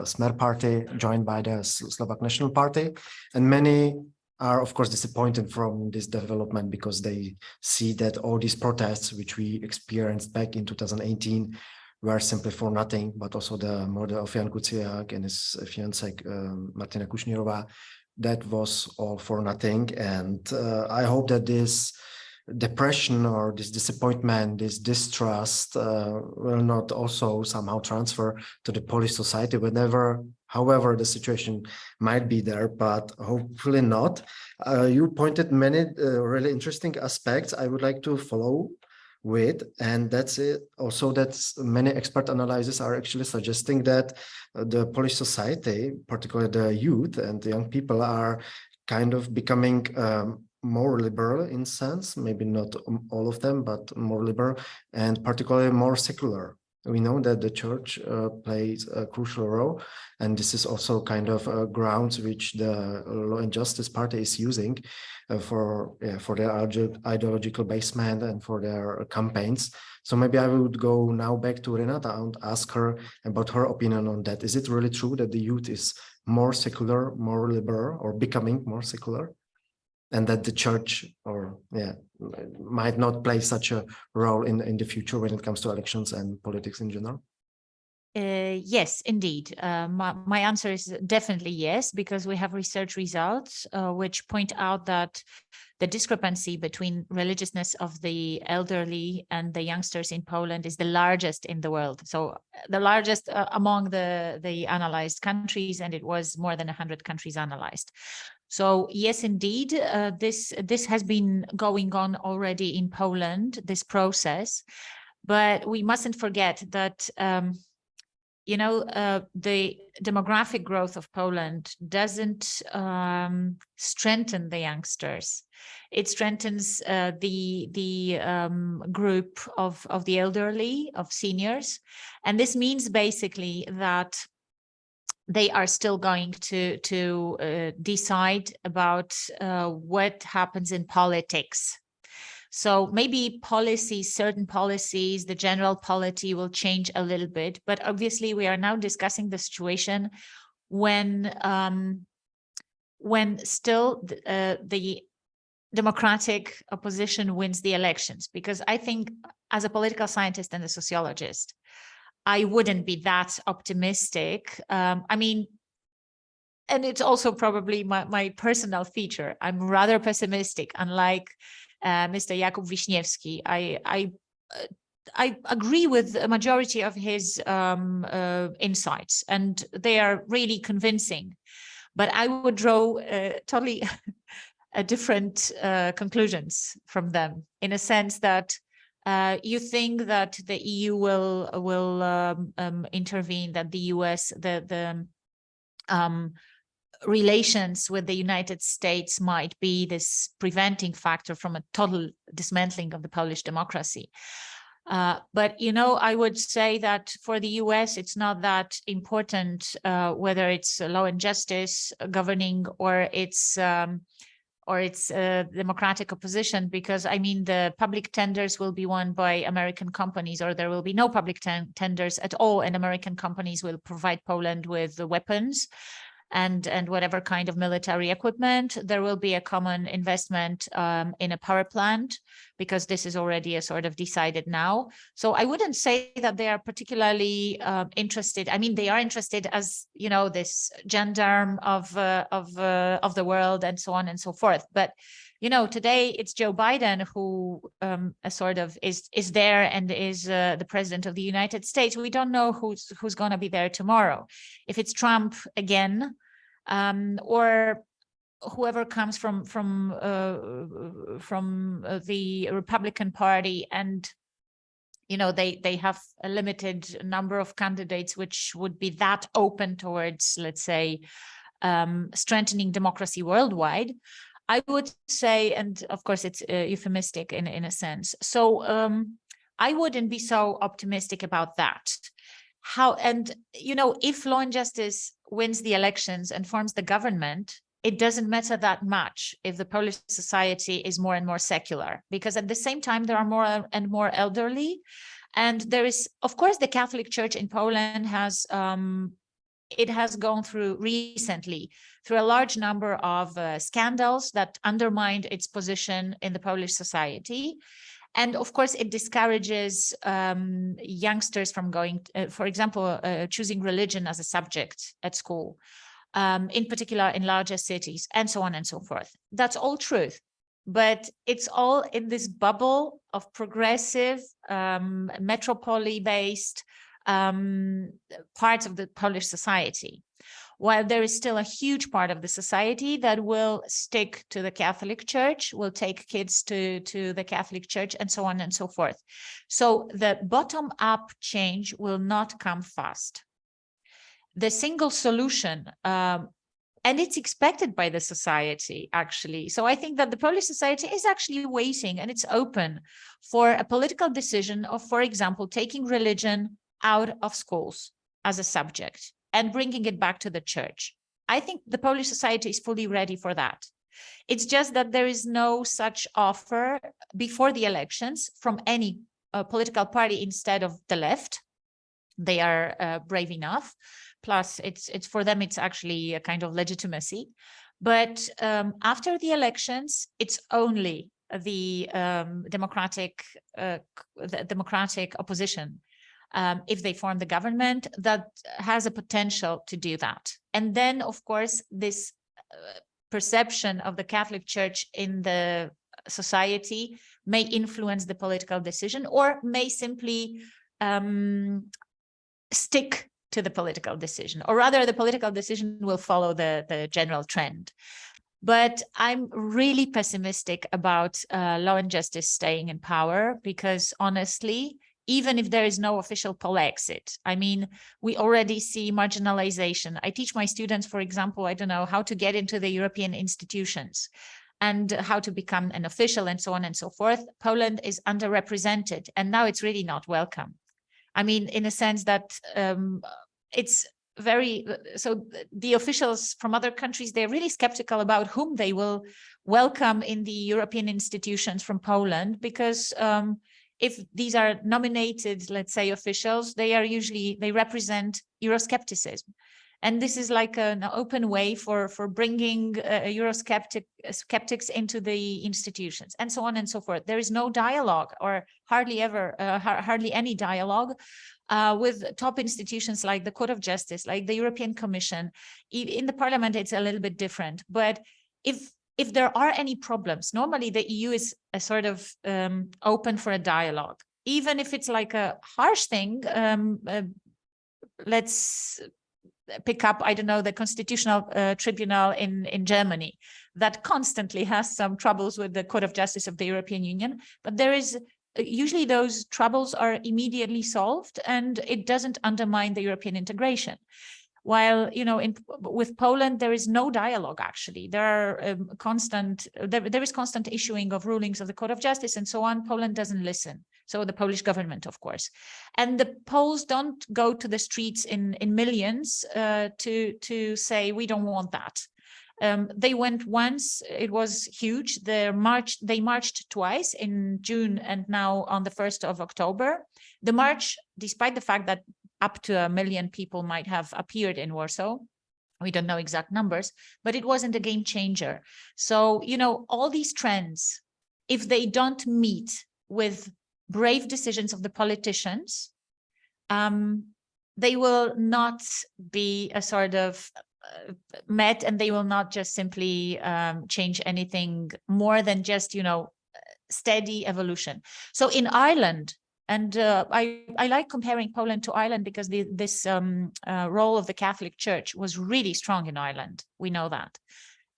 Smer party, joined by the Slovak National Party. And many are, of course, disappointed from this development, because they see that all these protests, which we experienced back in 2018, were simply for nothing, but also the murder of Jan Kuciak and his fiancée, Martina Kušnírova, that was all for nothing. And I hope that this depression or this disappointment, this distrust will not also somehow transfer to the Polish society however the situation might be there, but hopefully not. You pointed many really interesting aspects I would like to follow with, and that's it. Also, that many expert analyses are actually suggesting that the Polish society, particularly the youth and the young people, are kind of becoming more liberal in sense, maybe not all of them, but more liberal, and particularly more secular. We know that the church plays a crucial role, and this is also kind of grounds which the Law and Justice Party is using for their ideological basement and for their campaigns. So maybe I would go now back to Renata and ask her about her opinion on that. Is it really true that the youth is more secular, more liberal, or becoming more secular, and that the church might not play such a role in the future when it comes to elections and politics in general? Yes, indeed. My answer is definitely yes, because we have research results which point out that the discrepancy between religiousness of the elderly and the youngsters in Poland is the largest in the world. So the largest among the analyzed countries, and it was more than 100 countries analyzed. So yes, indeed, this has been going on already in Poland, this process, but we mustn't forget that the demographic growth of Poland doesn't strengthen the youngsters. It strengthens the group of the elderly, of seniors. And this means basically that they are still going to decide about what happens in politics. So maybe policies, certain policies, the general polity will change a little bit, but obviously we are now discussing the situation when still the democratic opposition wins the elections. Because I think as a political scientist and a sociologist, I wouldn't be that optimistic. I mean, and it's also probably my personal feature. I'm rather pessimistic, unlike Mr. Jakub Wiśniewski. I agree with a majority of his insights, and they are really convincing. But I would draw totally different conclusions from them, in a sense that you think that the EU will intervene, that the US, the relations with the United States might be this preventing factor from a total dismantling of the Polish democracy. But, I would say that for the US, it's not that important whether it's law and justice governing or it's democratic opposition, because I mean, the public tenders will be won by American companies, or there will be no public tenders at all, and American companies will provide Poland with the weapons and whatever kind of military equipment. There will be a common investment in a power plant, because this is already a sort of decided now. So I wouldn't say that they are particularly interested. I mean, they are interested as, this gendarme of the world and so on and so forth. But, today it's Joe Biden who sort of is there and is the president of the United States. We don't know who's going to be there tomorrow. If it's Trump again, or whoever comes from the Republican Party, and they have a limited number of candidates which would be that open towards, let's say, strengthening democracy worldwide, I would say, and of course it's euphemistic in a sense. So I wouldn't be so optimistic about that. If Law and Justice wins the elections and forms the government, it doesn't matter that much if the Polish society is more and more secular, because at the same time there are more and more elderly, and there is, of course, the Catholic Church in Poland has gone through recently through a large number of scandals that undermined its position in the Polish society. And of course, it discourages youngsters from going, for example, choosing religion as a subject at school, in particular in larger cities, and so on and so forth. That's all truth. But it's all in this bubble of progressive, metropoly-based parts of the Polish society, while there is still a huge part of the society that will stick to the Catholic Church, will take kids to the Catholic Church, and so on and so forth. So the bottom-up change will not come fast. The single solution, and it's expected by the society, actually. So I think that the Polish society is actually waiting, and it's open for a political decision of, for example, taking religion out of schools as a subject and bringing it back to the church. I think the Polish society is fully ready for that. It's just that there is no such offer before the elections from any political party instead of the left. They are brave enough. Plus, it's for them, it's actually a kind of legitimacy. But after the elections, it's only the democratic opposition, if they form the government, that has a potential to do that. And then, of course, this perception of the Catholic Church in the society may influence the political decision, or may simply stick to the political decision, or rather the political decision will follow the general trend. But I'm really pessimistic about Law and Justice staying in power, because honestly, even if there is no official poll exit. I mean, we already see marginalization. I teach my students, for example, I don't know, how to get into the European institutions and how to become an official and so on and so forth. Poland is underrepresented, and now it's really not welcome. I mean, in a sense that it's very, so the officials from other countries, they're really skeptical about whom they will welcome in the European institutions from Poland, because if these are nominated, let's say, officials, they represent Euroscepticism. And this is like an open way for bringing Eurosceptics into the institutions, and so on and so forth. There is no dialogue, or hardly any dialogue with top institutions like the Court of Justice, like the European Commission. In the Parliament, it's a little bit different. But if there are any problems, normally the EU is a sort of open for a dialogue, even if it's like a harsh thing. Let's pick up, I don't know, the Constitutional Tribunal in Germany that constantly has some troubles with the Court of Justice of the European Union. But there is usually those troubles are immediately solved, and it doesn't undermine the European integration. While, you know, with Poland, there is no dialogue, actually. There are there is constant issuing of rulings of the Court of Justice and so on. Poland doesn't listen. So the Polish government, of course. And the Poles don't go to the streets in millions to say, we don't want that. They went once, it was huge. They marched twice, in June and now on the 1st of October. The march, despite the fact that up to 1 million people might have appeared in Warsaw, we don't know exact numbers, but it wasn't a game changer. So, you know, all these trends, if they don't meet with brave decisions of the politicians, they will not be a sort of met, and they will not just simply change anything more than just, you know, steady evolution. So in Ireland, and I like comparing Poland to Ireland because this role of the Catholic Church was really strong in Ireland. We know that.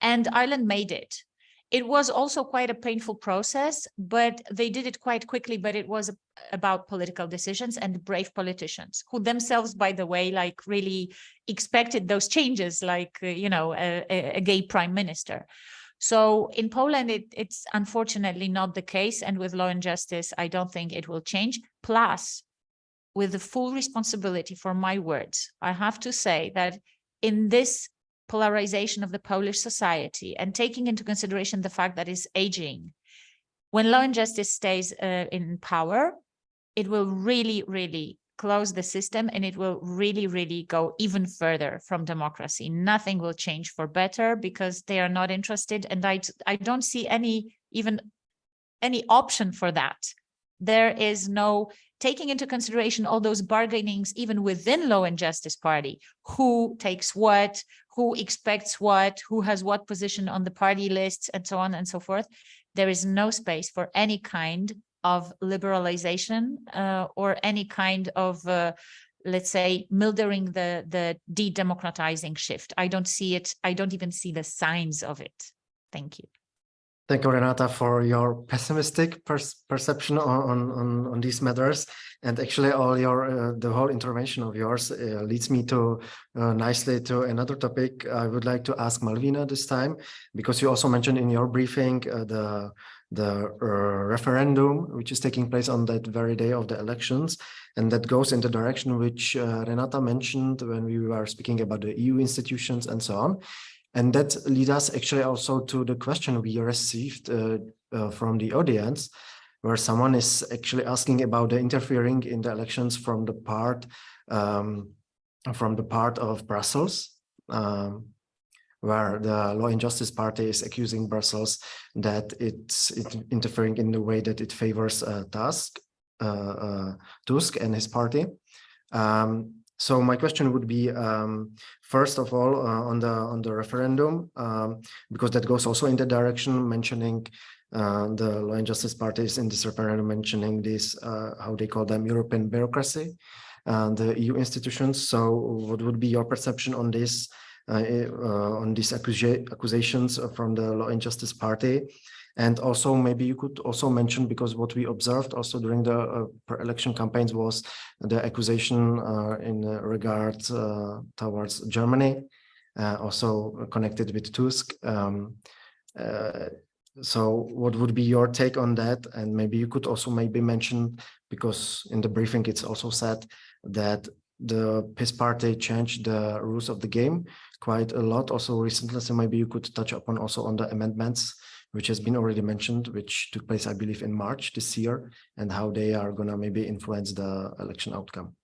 And Ireland made it. It was also quite a painful process, but they did it quite quickly. But it was about political decisions and brave politicians who themselves, by the way, like really expected those changes, like, you know, a gay prime minister. So in Poland, it's unfortunately not the case. And with Law and Justice, I don't think it will change. Plus, with the full responsibility for my words, I have to say that in this polarization of the Polish society, and taking into consideration the fact that it's aging, when Law and Justice stays in power, it will really, really close the system, and it will really, really go even further from democracy. Nothing will change for better because they are not interested. And I don't see any option for that. There is no taking into consideration all those bargainings, even within Law and Justice Party, who takes what, who expects what, who has what position on the party lists, and so on and so forth. There is no space for any kind of liberalization or any kind of, let's say, mildering the de-democratizing shift. I don't see it. I don't even see the signs of it. Thank you. Thank you, Renata, for your pessimistic perception on these matters. And actually, all your the whole intervention of yours leads me to nicely to another topic. I would like to ask Malwina this time, because you also mentioned in your briefing the referendum, which is taking place on that very day of the elections, and that goes in the direction which Renata mentioned when we were speaking about the EU institutions and so on. And that leads us actually also to the question we received from the audience, where someone is actually asking about the interfering in the elections from the part of Brussels, where the Law and Justice Party is accusing Brussels that it's interfering in the way that it favors Tusk and his party. So my question would be, first of all, on the referendum, because that goes also in the direction mentioning the Law and Justice parties in this referendum, mentioning this, how they call them, European bureaucracy, and the EU institutions. So what would be your perception on this? on these accusations from the Law and Justice Party. And also maybe you could also mention, because what we observed also during the election campaigns was the accusation in regard towards Germany, also connected with Tusk. So what would be your take on that? And maybe you could also maybe mention, because in the briefing it's also said that the PiS party changed the rules of the game quite a lot also recently. So maybe you could touch upon also on the amendments, which has been already mentioned, which took place, I believe, in March this year, and how they are gonna maybe influence the election outcome.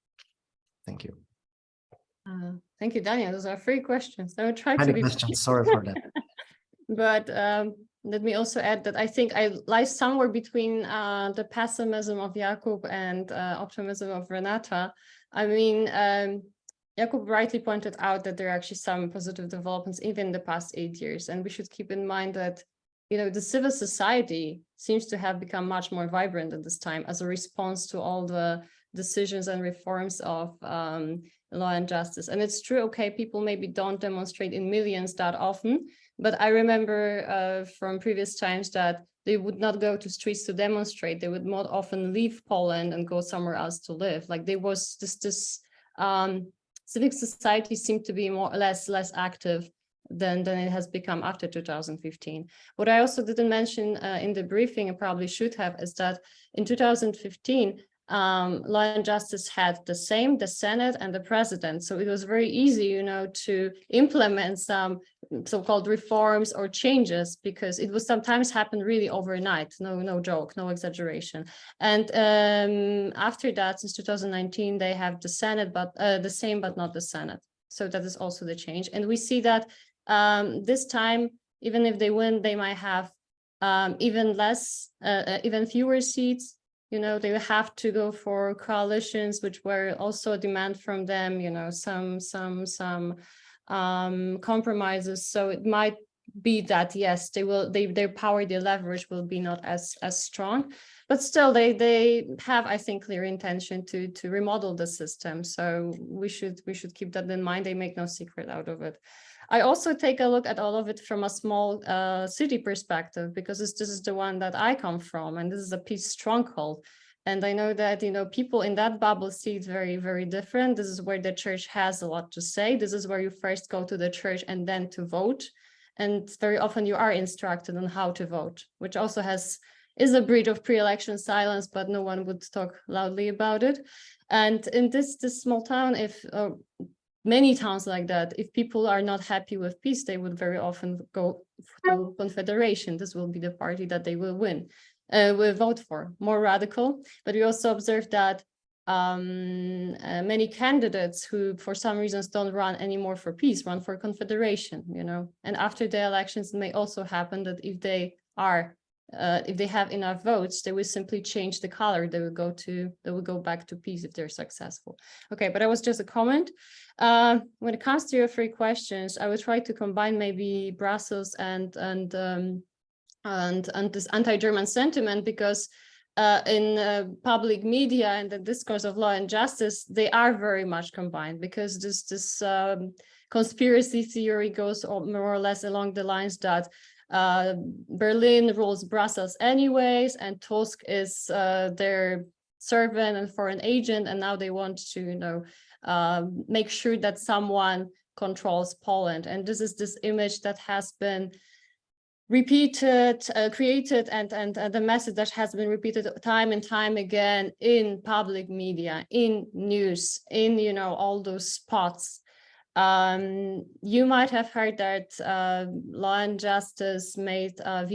Thank you. Thank you, Daniel. Those are 3 questions. I will try to Many be questions, sorry for that. But let me also add that I think I lie somewhere between the pessimism of Jakub and optimism of Renata. I mean, Jakub rightly pointed out that there are actually some positive developments even in the past 8 years. And we should keep in mind that, you know, the civil society seems to have become much more vibrant at this time as a response to all the decisions and reforms of law and justice. And it's true, okay, people maybe don't demonstrate in millions that often, but I remember from previous times that they would not go to streets to demonstrate. They would more often leave Poland and go somewhere else to live. Like there was this civic society seemed to be more or less active than it has become after 2015. What I also didn't mention in the briefing, and probably should have, is that in 2015, Law and Justice had the Senate and the president. So it was very easy, you know, to implement some so-called reforms or changes, because it would sometimes happen really overnight. No joke, no exaggeration. And after that, since 2019, they have the Senate, but the same, but not the Senate. So that is also the change. And we see that this time, even if they win, they might have even fewer seats. You know, they have to go for coalitions, which were also a demand from them, you know, some compromises. So it might be that, yes, their power, their leverage will be not as strong, but still they have, I think, clear intention to remodel the system. So we should keep that in mind. They make no secret out of it. I also take a look at all of it from a small city perspective, because this is the one that I come from, and this is a PiS stronghold. And I know that, you know, people in that bubble see it very, very different. This is where the church has a lot to say. This is where you first go to the church and then to vote. And very often you are instructed on how to vote, which also is a breed of pre-election silence, but no one would talk loudly about it. And in this small town, if many towns like that, if people are not happy with PiS, they would very often go to Confederation. This will be the party that they will will vote for, more radical. But we also observed that many candidates who for some reasons don't run anymore for PiS run for Confederation, you know. And after the elections, it may also happen that if they have enough votes, they will simply change the color. They will go back to PiS if they're successful. Okay, but that was just a comment. When it comes to your 3 questions, I will try to combine maybe Brussels and this anti-German sentiment, because in public media and the discourse of law and justice, they are very much combined, because this conspiracy theory goes more or less along the lines that Berlin rules Brussels anyways, and Tusk is their servant and foreign agent, and now they want to, you know, make sure that someone controls Poland. And this is this image that has been repeated, created, and the message that has been repeated time and time again in public media, in news, in, you know, all those spots. You might have heard that Law and Justice made a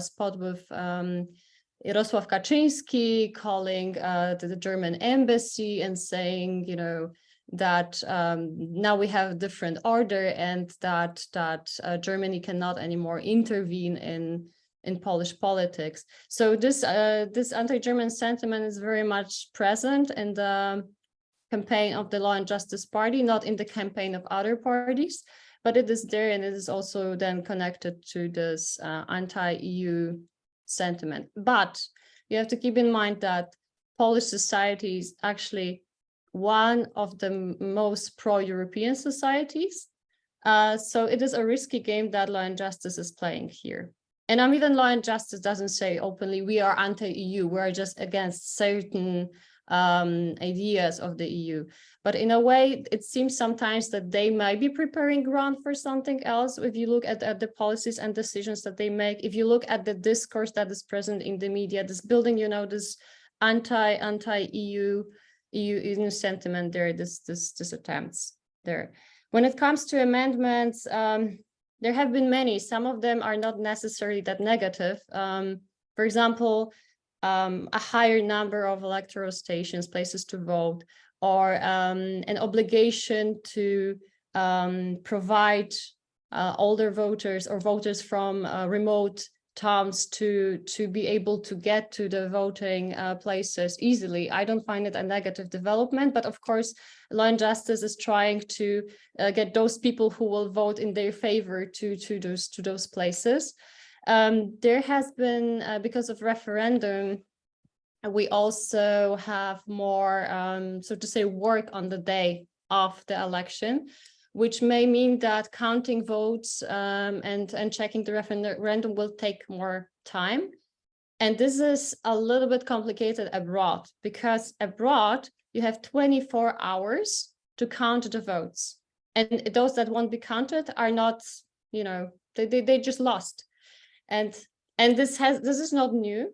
spot with Jarosław Kaczyński calling the German embassy and saying, you know, that now we have a different order, and that Germany cannot anymore intervene in Polish politics. So this anti-German sentiment is very much present in the campaign of the Law and Justice Party, not in the campaign of other parties, but it is there, and it is also then connected to this anti-EU sentiment. But you have to keep in mind that Polish society is actually one of the most pro-European societies. So it is a risky game that Law and Justice is playing here. And even Law and Justice doesn't say openly, we are anti-EU, we're just against certain ideas of the EU. But in a way, it seems sometimes that they might be preparing ground for something else. If you look at the policies and decisions that they make, if you look at the discourse that is present in the media, this building, you know, this anti-EU sentiment there, this attempts there. When it comes to amendments, there have been many. Some of them are not necessarily that negative. For example, a higher number of electoral stations, places to vote, or an obligation to provide older voters or voters from remote towns to be able to get to the voting places easily. I don't find it a negative development, but of course, Law and Justice is trying to get those people who will vote in their favor to those places. There has been, because of referendum, we also have more, so to say, work on the day of the election, which may mean that counting votes and checking the referendum will take more time. And this is a little bit complicated abroad, because abroad you have 24 hours to count the votes. And those that won't be counted are not, you know, they just lost. And this is not new.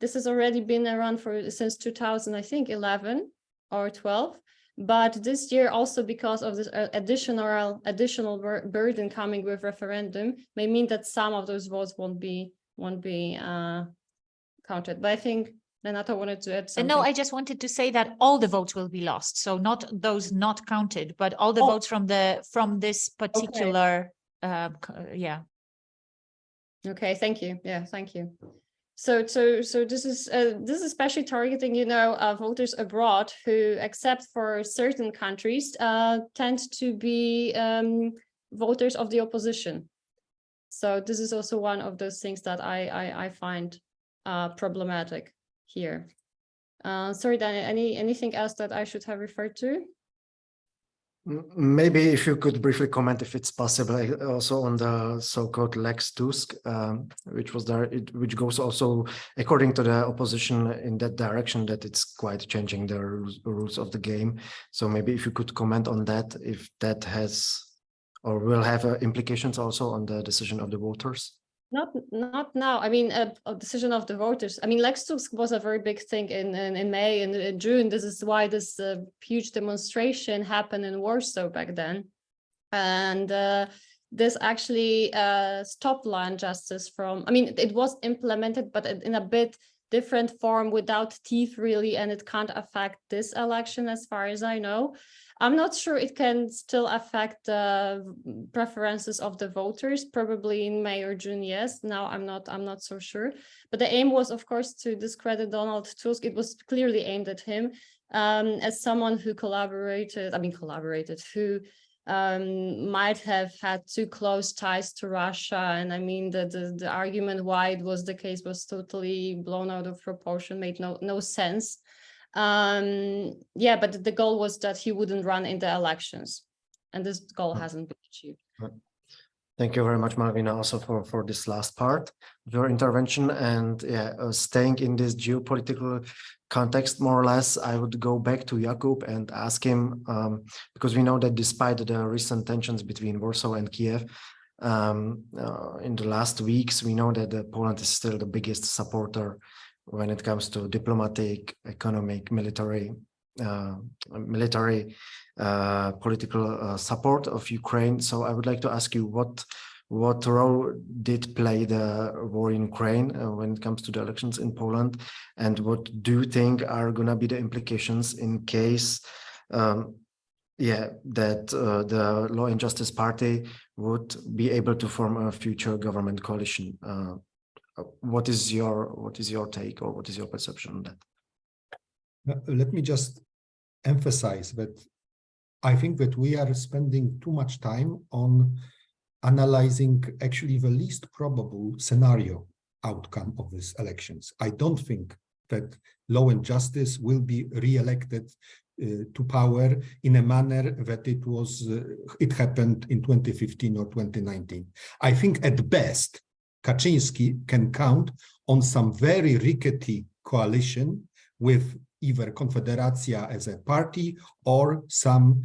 This has already been around since 2000, I think 11 or 12. But this year, also because of this additional burden coming with referendum, may mean that some of those votes won't be counted. But I think Renata wanted to add something. No, I just wanted to say that all the votes will be lost. So not those not counted, but all the votes from this particular, yeah. Okay, thank you. Yeah, thank you. So this is especially targeting, you know, voters abroad who, except for certain countries, tend to be voters of the opposition. So this is also one of those things that I find problematic here. Sorry, Danny, anything else that I should have referred to? Maybe if you could briefly comment, if it's possible, also on the so-called Lex Tusk, which goes also according to the opposition in that direction, that it's quite changing the rules of the game. So maybe if you could comment on that, if that has or will have implications also on the decision of the voters. Not now. I mean, a decision of the voters. I mean, Lex Tusk was a very big thing in May and in June. This is why this huge demonstration happened in Warsaw back then. And this actually stopped Law and Justice from, I mean, it was implemented, but in a bit different form, without teeth really, and it can't affect this election as far as I know. I'm not sure it can still affect the preferences of the voters, probably in May or June, yes. Now I'm not so sure. But the aim was, of course, to discredit Donald Tusk. It was clearly aimed at him as someone who who might have had too close ties to Russia. And I mean, the argument why it was the case was totally blown out of proportion, made no sense. Yeah, but the goal was that he wouldn't run in the elections, and this goal hasn't been achieved. Thank you very much, Malwina, also for this last part of your intervention. And yeah, staying in this geopolitical context, more or less, I would go back to Jakub and ask him, because we know that despite the recent tensions between Warsaw and Kiev, in the last weeks, we know that Poland is still the biggest supporter when it comes to diplomatic, economic, military, political support of Ukraine. So I would like to ask you, what role did play the war in Ukraine when it comes to the elections in Poland, and what do you think are going to be the implications in case, that the Law and Justice Party would be able to form a future government coalition? What is your take, or what is your perception on that? Let me just emphasize that I think that we are spending too much time on analyzing actually the least probable scenario outcome of these elections. I don't think that Law and Justice will be re-elected to power in a manner that it happened in 2015 or 2019. I think at best, Kaczyński can count on some very rickety coalition with either Konfederacja as a party or some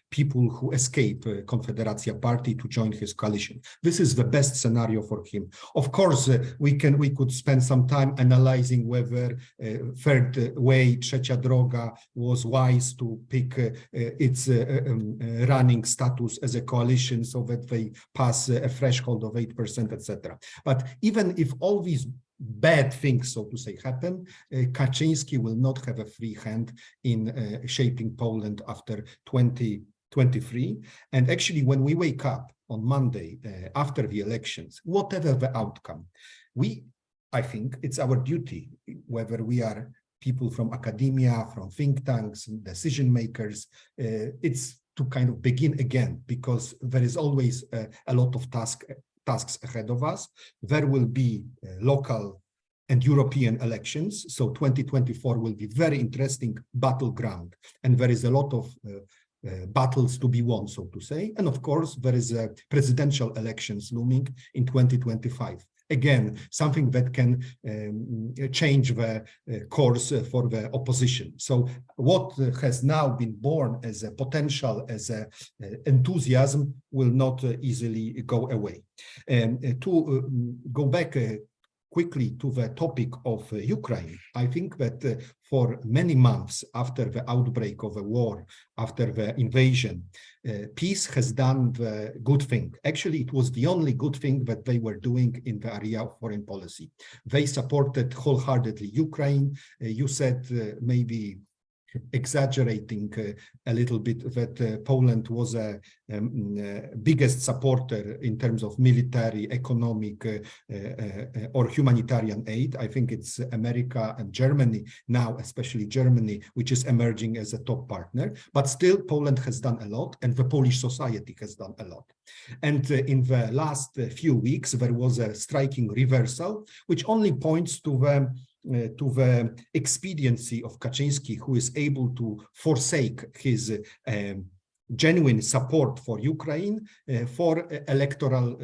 people who escape Konfederacja party to join his coalition. This is the best scenario for him. Of course, we could spend some time analyzing whether third way, Trzecia Droga, was wise to pick its running status as a coalition so that they pass a threshold of 8%, etc. But even if all these bad things, so to say, happen, Kaczyński will not have a free hand in shaping Poland after 2023. And actually, when we wake up on Monday after the elections, whatever the outcome, I think it's our duty, whether we are people from academia, from think tanks, decision makers, it's to kind of begin again, because there is always a lot of tasks ahead of us. There will be local and European elections. So 2024 will be very interesting battleground. And there is a lot of battles to be won, so to say. And of course, there is a presidential elections looming in 2025. Again, something that can change the course for the opposition. So what has now been born as a potential, as a enthusiasm, will not easily go away. To go back quickly to the topic of Ukraine, I think that for many months after the outbreak of a war, after the invasion, peace has done the good thing. Actually, it was the only good thing that they were doing in the area of foreign policy. They supported wholeheartedly Ukraine. You said maybe exaggerating a little bit that Poland was a biggest supporter in terms of military, economic, or humanitarian aid. I think it's America and Germany now, especially Germany, which is emerging as a top partner. But still, Poland has done a lot, and the Polish society has done a lot. And in the last few weeks, there was a striking reversal, which only points to the expediency of Kaczyński, who is able to forsake his genuine support for Ukraine for electoral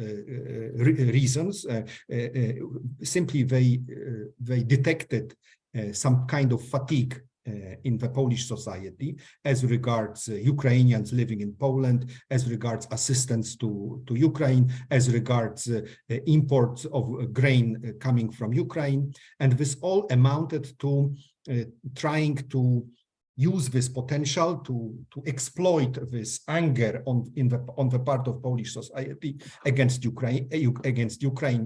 reasons. Simply, they detected some kind of fatigue in the Polish society as regards Ukrainians living in Poland, as regards assistance to Ukraine, as regards imports of grain coming from Ukraine. And this all amounted to trying to use this potential to exploit this anger on the part of Polish society against Ukraine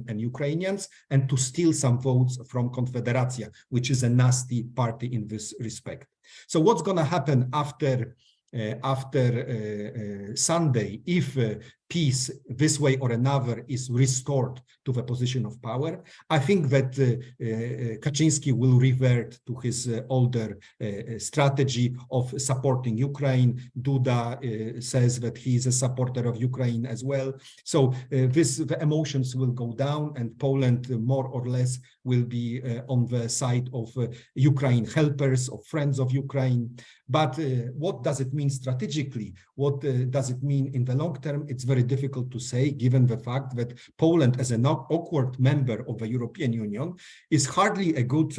and Ukrainians, and to steal some votes from Konfederacja, which is a nasty party in this respect. So what's going to happen after Sunday, if peace this way or another is restored to the position of power? I think that Kaczyński will revert to his older strategy of supporting Ukraine. Duda says that he is a supporter of Ukraine as well. So the emotions will go down, and Poland more or less will be on the side of Ukraine helpers, of friends of Ukraine. But what does it mean strategically? What does it mean in the long term? It's very difficult to say, given the fact that Poland, as an awkward member of the European Union, is hardly a good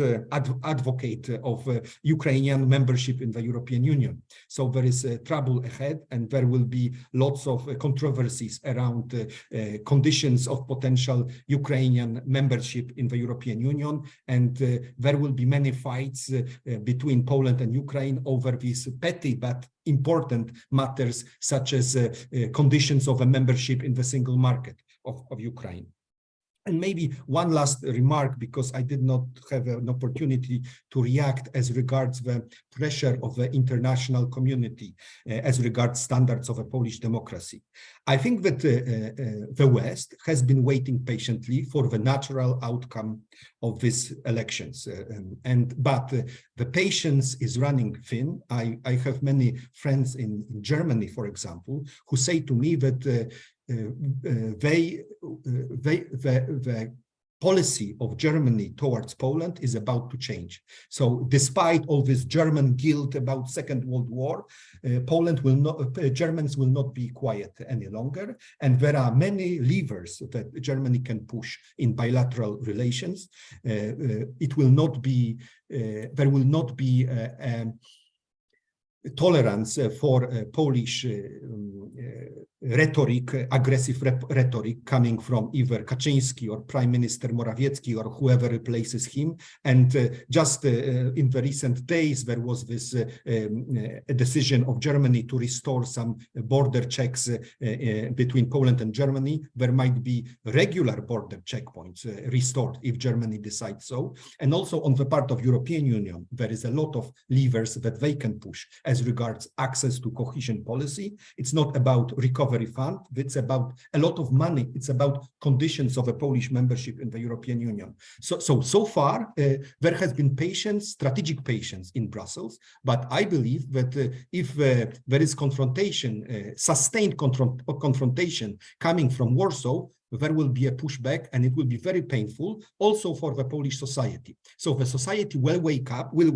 advocate of Ukrainian membership in the European Union. So there is trouble ahead, and there will be lots of controversies around conditions of potential Ukrainian membership in the European Union. And there will be many fights between Poland and Ukraine over these petty but important matters, such as conditions of a membership in the single market of Ukraine. And maybe one last remark, because I did not have an opportunity to react as regards the pressure of the international community, as regards standards of a Polish democracy. I think that the West has been waiting patiently for the natural outcome of these elections. But the patience is running thin. I have many friends in Germany, for example, who say to me that the policy of Germany towards Poland is about to change. So despite all this German guilt about Second World War, Germans will not be quiet any longer. And there are many levers that Germany can push in bilateral relations. There will not be tolerance for Polish rhetoric, aggressive rhetoric coming from either Kaczyński or Prime Minister Morawiecki or whoever replaces him. And just in the recent days, there was this a decision of Germany to restore some border checks between Poland and Germany. There might be regular border checkpoints restored if Germany decides so. And also on the part of European Union, there is a lot of levers that they can push as regards access to cohesion policy. It's not about recovery fund, it's about a lot of money. It's about conditions of a Polish membership in the European Union. So far, there has been patience, strategic patience in Brussels, but I believe that if there is confrontation, sustained confrontation coming from Warsaw, there will be a pushback, and it will be very painful also for the Polish society. So the society will wake up with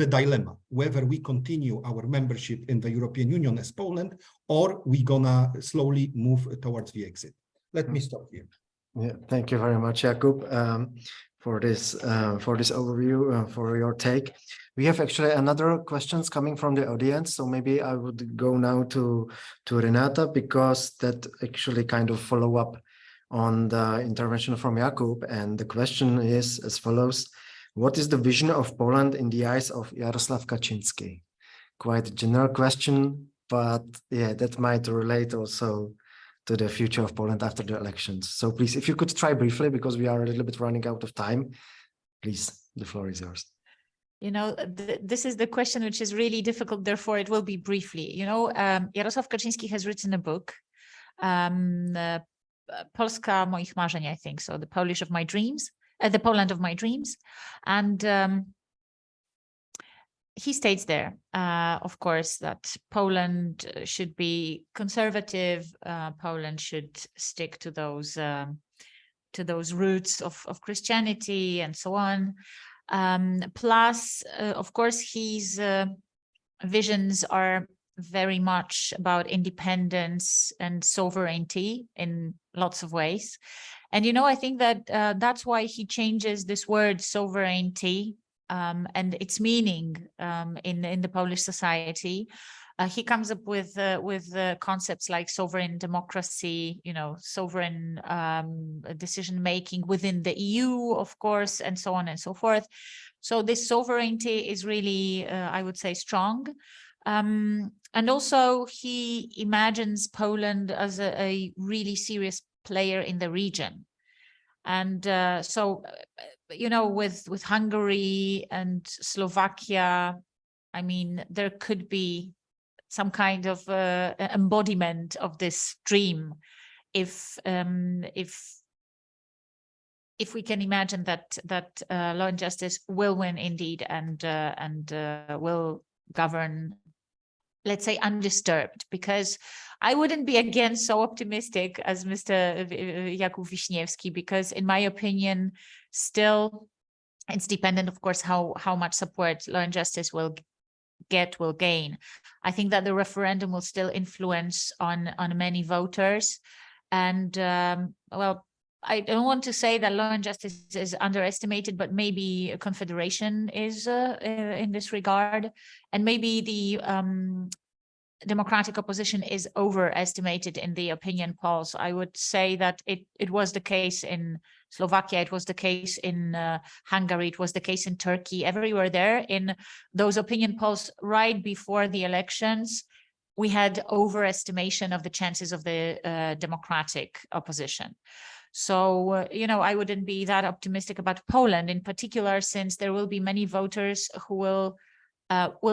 a dilemma, whether we continue our membership in the European Union as Poland, or we gonna slowly move towards the exit. Let me stop here. Yeah, thank you very much, Jakub, for this overview, for your take. We have actually another questions coming from the audience, so maybe I would go now to Renata, because that actually kind of follow up on the intervention from Jakub, and the question is as follows: what is the vision of Poland in the eyes of Jarosław Kaczyński? Quite a general question, but yeah, that might relate also to the future of Poland after the elections. So please, if you could try briefly, because we are a little bit running out of time, please, the floor is yours. You know, this is the question which is really difficult, therefore it will be briefly. You know, Jarosław Kaczyński has written a book, Polska moich marzeń, I think, so the Polish of my dreams, the Poland of my dreams. And he states there, of course, that Poland should be conservative, Poland should stick to those roots of Christianity and so on. Plus, of course, his visions are very much about independence and sovereignty in lots of ways. And, you know, I think that that's why he changes this word sovereignty and its meaning in the Polish society. He comes up with concepts like sovereign democracy, you know, sovereign decision making within the EU, of course, and so on and so forth. So this sovereignty is really, I would say, strong. And also he imagines Poland as a really serious player in the region. And so, you know, with Hungary and Slovakia, I mean, there could be some kind of embodiment of this dream, if we can imagine that law and justice will win indeed, and will govern, let's say, undisturbed. Because I wouldn't be again so optimistic as Mr. Jakub Wiśniewski, because in my opinion, still it's dependent, of course, how much support law and justice will gain. I think that the referendum will still influence on many voters. And well, I don't want to say that law and justice is underestimated, but maybe a confederation is in this regard. And maybe the democratic opposition is overestimated in the opinion polls. I would say that it was the case in Slovakia, it was the case in Hungary, it was the case in Turkey, everywhere there in those opinion polls right before the elections, we had overestimation of the chances of the democratic opposition. So, you know, I wouldn't be that optimistic about Poland in particular, since there will be many voters who will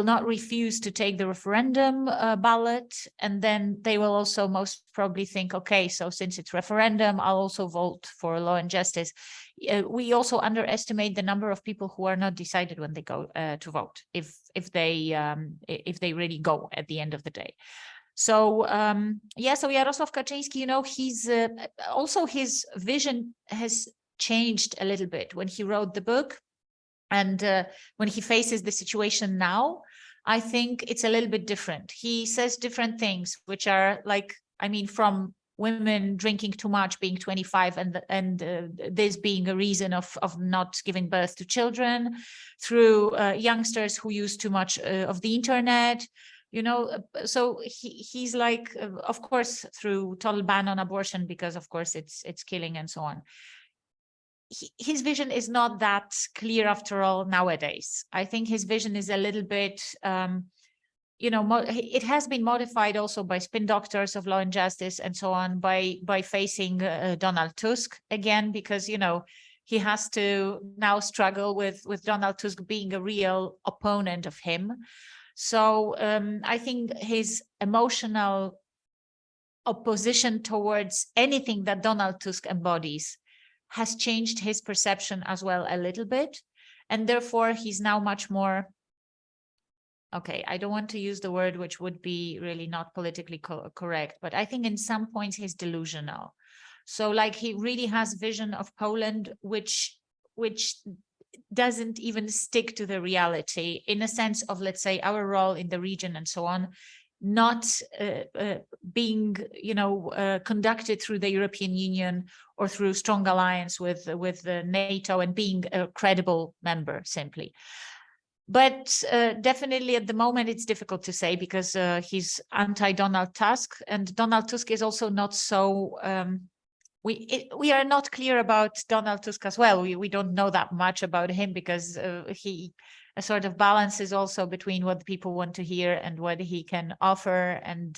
not refuse to take the referendum ballot, and then they will also most probably think, okay, so since it's referendum, I'll also vote for law and justice. We also underestimate the number of people who are not decided when they go to vote, if they really go at the end of the day. So yeah, so Jarosław Kaczyński, you know, he's also his vision has changed a little bit when he wrote the book, and when he faces the situation now, I think it's a little bit different. He says different things, which are like, I mean, from women drinking too much, being 25, and this being a reason of not giving birth to children, through youngsters who use too much of the internet, you know. So he's like, of course, through total ban on abortion, because of course it's killing and so on. His vision is not that clear after all nowadays. I think his vision is a little bit, you know, it has been modified also by spin doctors of law and justice and so on, by facing Donald Tusk again, because, you know, he has to now struggle with Donald Tusk being a real opponent of him. So I think his emotional opposition towards anything that Donald Tusk embodies has changed his perception as well a little bit. And therefore, he's now much more, okay, I don't want to use the word which would be really not politically correct, but I think in some points he's delusional. So like he really has vision of Poland, which doesn't even stick to the reality, in a sense of, let's say, our role in the region and so on, not being, you know, conducted through the European Union or through strong alliance with NATO and being a credible member simply. But definitely at the moment it's difficult to say, because he's anti-Donald Tusk, and Donald Tusk is also not so. We are not clear about Donald Tusk as well. We don't know that much about him, because he sort of balances also between what people want to hear and what he can offer, and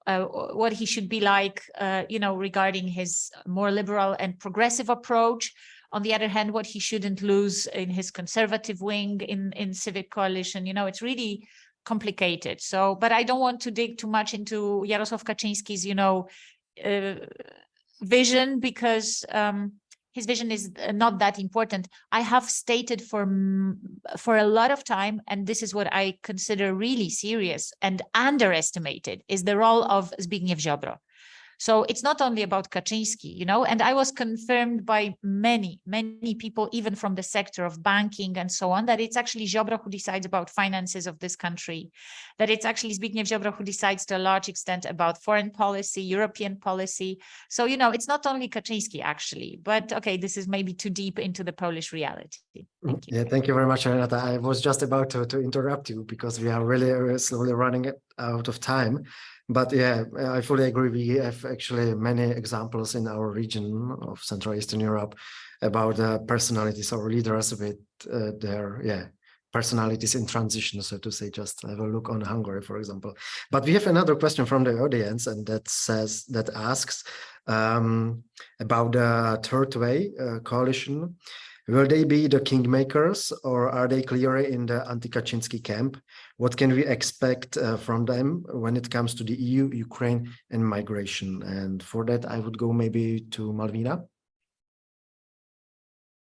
what he should be like, you know, regarding his more liberal and progressive approach. On the other hand, what he shouldn't lose in his conservative wing in Civic Coalition. You know, it's really complicated. So, but I don't want to dig too much into Jarosław Kaczyński's, you know, vision, because his vision is not that important. I have stated for a lot of time, and this is what I consider really serious and underestimated, is the role of Zbigniew Ziobro. So it's not only about Kaczyński, you know, and I was confirmed by many people, even from the sector of banking and so on, that it's actually Ziobro who decides about finances of this country, that it's actually Zbigniew Ziobro who decides to a large extent about foreign policy, European policy. So, you know, it's not only Kaczyński actually, but okay, this is maybe too deep into the Polish reality. Thank you. Yeah, thank you very much, Renata. I was just about to interrupt you, because we are really slowly running out of time. But yeah, I fully agree. We have actually many examples in our region of Central Eastern Europe about personalities or leaders with their personalities in transition, so to say. Just have a look on Hungary, for example. But we have another question from the audience, and that asks about the Third Way coalition. Will they be the kingmakers, or are they clearly in the anti-Kaczynski camp? What can we expect from them when it comes to the EU, Ukraine, and migration? And for that, I would go maybe to Malwina.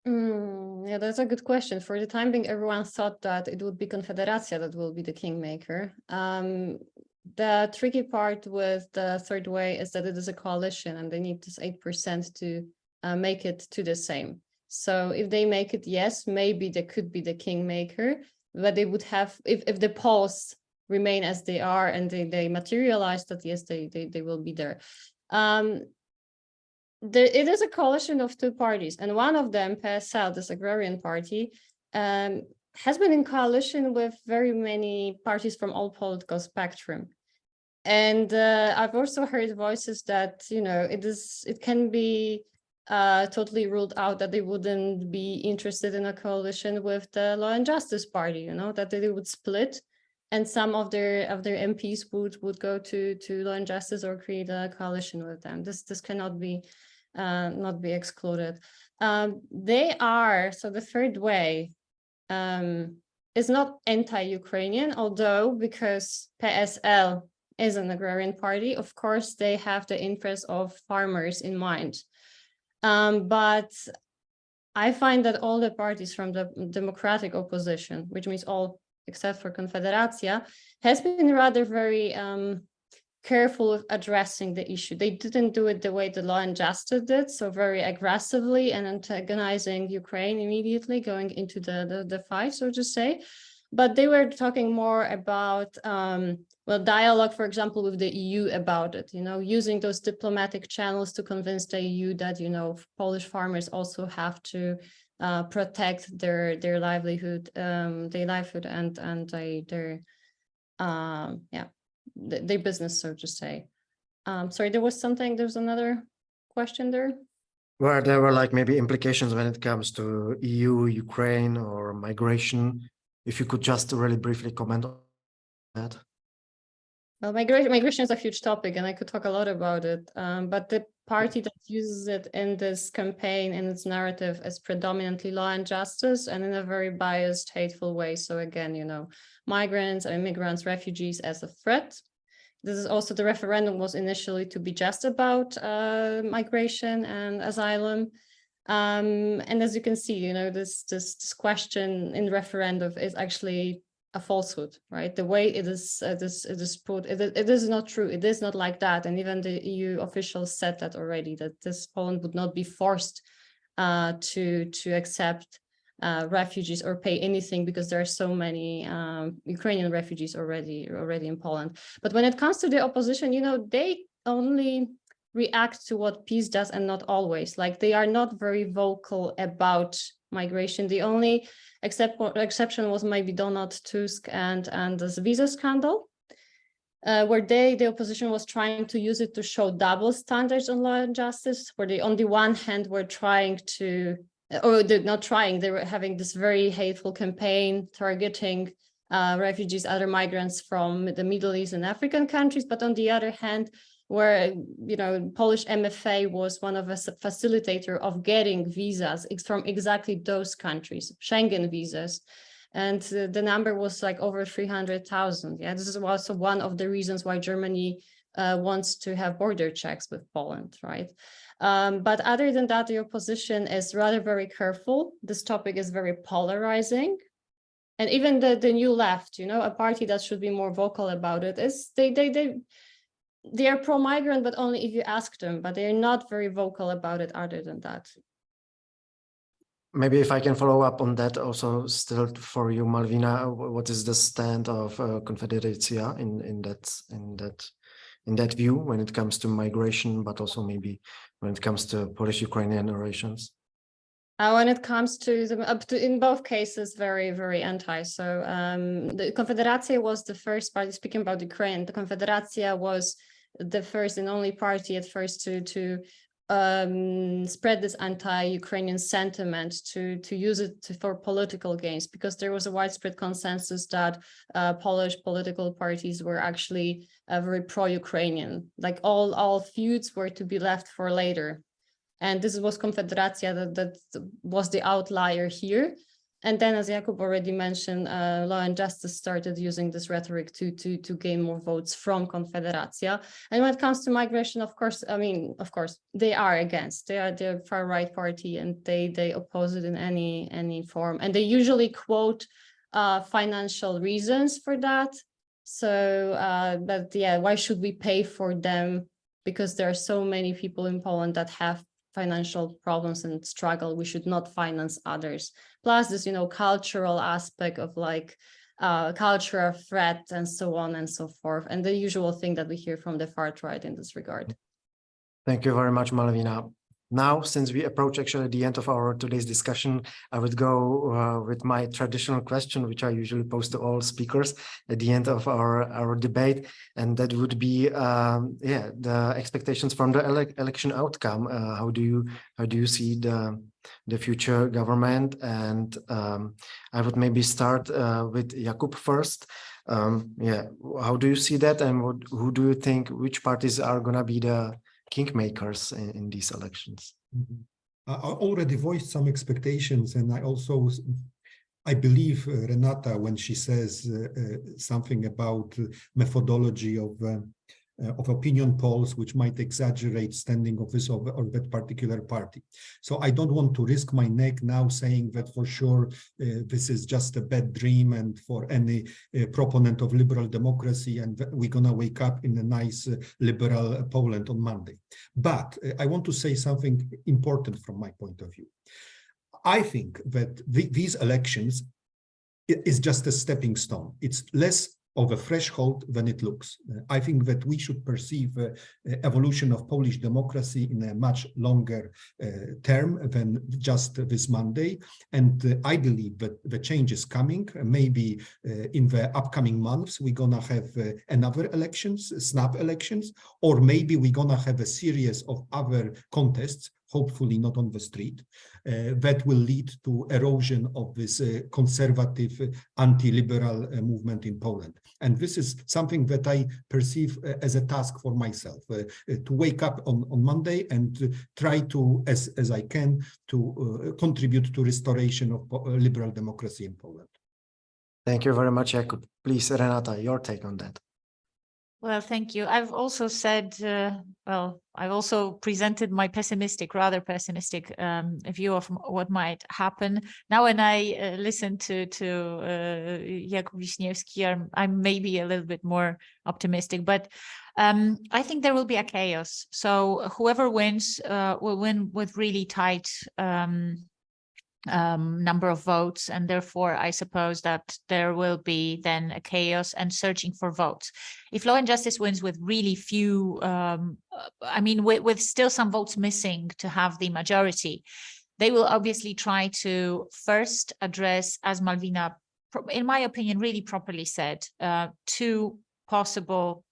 Yeah, that's a good question. For the time being, everyone thought that it would be Confederacja that will be the kingmaker. The tricky part with the Third Way is that it is a coalition, and they need this 8% to make it to the same. So if they make it, yes, maybe they could be the kingmaker, but they would have, if the polls remain as they are and they materialize, that yes, they will be there. It is a coalition of two parties, and one of them, PSL, this agrarian party, has been in coalition with very many parties from all political spectrum. And I've also heard voices that, you know, it can be totally ruled out that they wouldn't be interested in a coalition with the Law and Justice Party, you know, that they would split, and some of their MPs would go to Law and Justice or create a coalition with them. This cannot be not be excluded. They are, so the Third Way is not anti-Ukrainian, although because PSL is an agrarian party, of course they have the interests of farmers in mind. But I find that all the parties from the democratic opposition, which means all except for Confederacja, has been rather very careful with addressing the issue. They didn't do it the way the Law and Justice did, so very aggressively and antagonizing Ukraine immediately, going into the fight, so to say. But they were talking more about dialogue, for example, with the EU about it, using those diplomatic channels to convince the EU that, Polish farmers also have to protect their livelihood, and their business, so to say. Sorry, there was another question there. Where there were like maybe implications when it comes to EU, Ukraine, or migration. If you could just really briefly comment on that. Well, migration is a huge topic, and I could talk a lot about it. But the party that uses it in this campaign, in its narrative, is predominantly Law and Justice, and in a very biased, hateful way. So again, migrants, immigrants, refugees as a threat. This is also, the referendum was initially to be just about migration and asylum. And as you can see, this question in referendum is actually a falsehood, right? The way it is put, it is not true. It is not like that. And even the EU officials said that already, that this Poland would not be forced to accept refugees or pay anything, because there are so many Ukrainian refugees already in Poland. But when it comes to the opposition, they only react to what peace does, and not always. Like, they are not very vocal about migration. The only exception was maybe Donald Tusk and this visa scandal, where the opposition was trying to use it to show double standards on Law and Justice, where they on the one hand were trying to, or they're not trying, they were having this very hateful campaign targeting refugees, other migrants from the Middle East and African countries, but on the other hand, where Polish MFA was one of a facilitator of getting visas from exactly those countries, Schengen visas, and the number was like over 300,000. Yeah, this is also one of the reasons why Germany wants to have border checks with Poland, right? But other than that, the opposition is rather very careful. This topic is very polarizing. And even the new left, a party that should be more vocal about it, is they are pro-migrant, but only if you ask them, but they're not very vocal about it other than that. Maybe if I can follow up on that also, still for you, Malwina, what is the stand of Confederacja in that view when it comes to migration, but also maybe when it comes to Polish-Ukrainian relations? When it comes to in both cases, very, very anti. So the Confederacja was the first party, speaking about Ukraine, the Confederacja was the first and only party at first to spread this anti-Ukrainian sentiment, to use it for political gains, because there was a widespread consensus that Polish political parties were actually very pro-Ukrainian, like all feuds were to be left for later. And this was Confederacja that was the outlier here. And then, as Jakub already mentioned, Law and Justice started using this rhetoric to gain more votes from Confederacja. And when it comes to migration, of course, they are against. They are the far-right party, and they oppose it in any form. And they usually quote financial reasons for that. So, but yeah, why should we pay for them? Because there are so many people in Poland that have financial problems and struggle. We should not finance others. Plus this, cultural aspect of like cultural threat and so on and so forth. And the usual thing that we hear from the far right in this regard. Thank you very much, Malwina. Now, since we approach actually the end of our today's discussion, I would go with my traditional question, which I usually pose to all speakers at the end of our debate, and that would be, the expectations from the election outcome. How do you see the future government? And I would maybe start with Jakub first. How do you see that, and who do you think, which parties are going to be the kingmakers in these elections? I already voiced some expectations, and I believe Renata when she says something about methodology of of opinion polls which might exaggerate standing of this or that particular party. So I don't want to risk my neck now saying that for sure this is just a bad dream and for any proponent of liberal democracy, and we're gonna wake up in a nice liberal Poland on Monday. But I want to say something important from my point of view. I think that these elections is just a stepping stone. It's less of a threshold than it looks. I think that we should perceive evolution of Polish democracy in a much longer term than just this Monday. And I believe that the change is coming. Maybe in the upcoming months, we're gonna have another elections, snap elections, or maybe we're gonna have a series of other contests, hopefully not on the street, that will lead to erosion of this conservative, anti-liberal movement in Poland. And this is something that I perceive as a task for myself, to wake up on Monday and try to, as I can, to contribute to restoration of liberal democracy in Poland. Thank you very much, Jakub. Please, Renata, your take on that. Well, thank you. I've also said, I've also presented my rather pessimistic view of what might happen. Now, when I listen to Jakub Wiśniewski, I'm maybe a little bit more optimistic, but I think there will be a chaos. So whoever wins will win with really tight number of votes, and therefore I suppose that there will be then a chaos and searching for votes. If Law and Justice wins with really few, with still some votes missing to have the majority, they will obviously try to first address, as Malwina, in my opinion, really properly said, two possible,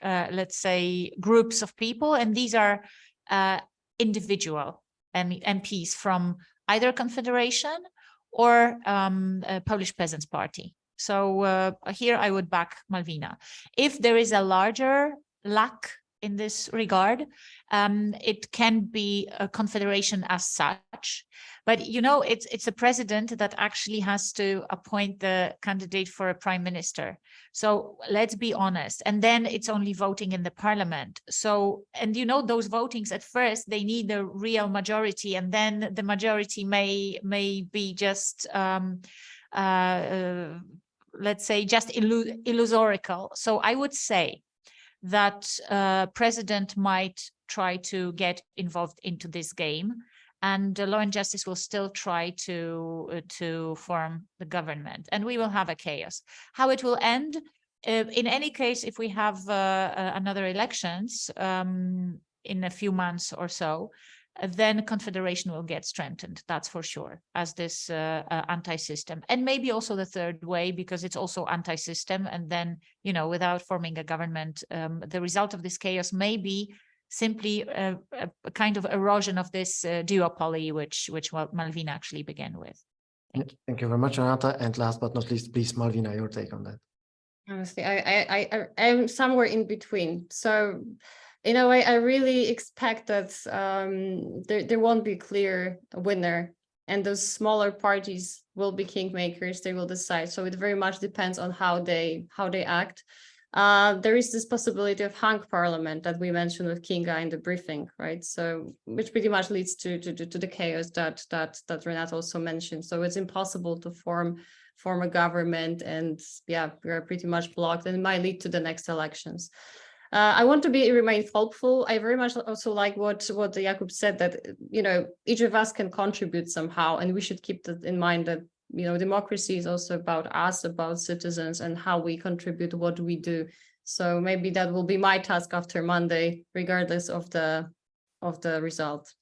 let's say, groups of people, and these are individual MPs from either Confederation or Polish Peasants' Party. So here I would back Malwina. If there is a larger lack in this regard, it can be a confederation as such. But, you know, it's a president that actually has to appoint the candidate for a prime minister. So let's be honest. And then it's only voting in the parliament. So, and you know, those votings at first, they need a real majority. And then the majority may be just, let's say, just illusorical. So I would say that president might try to get involved into this game, and Law and Justice will still try to form the government, and we will have a chaos. How it will end, in any case, if we have another elections in a few months or so, then Confederation will get strengthened, that's for sure, as this anti-system. And maybe also the third way, because it's also anti-system. And then, you know, without forming a government, the result of this chaos may be simply a kind of erosion of this duopoly, which Malwina actually began with. Thank you very much, Renata. And last but not least, please, Malwina, your take on that. Honestly, I'm somewhere in between. So, in a way, I really expect that there won't be a clear winner, and those smaller parties will be kingmakers. They will decide. So it very much depends on how they act. There is this possibility of hung parliament that we mentioned with Kinga in the briefing, right? So which pretty much leads to the chaos that Renata also mentioned. So it's impossible to form a government, and yeah, we are pretty much blocked, and it might lead to the next elections. I want to remain hopeful. I very much also like what Jakub said, that, you know, each of us can contribute somehow, and we should keep that in mind, that, you know, democracy is also about us, about citizens, and how we contribute, what we do. So maybe that will be my task after Monday, regardless of the result.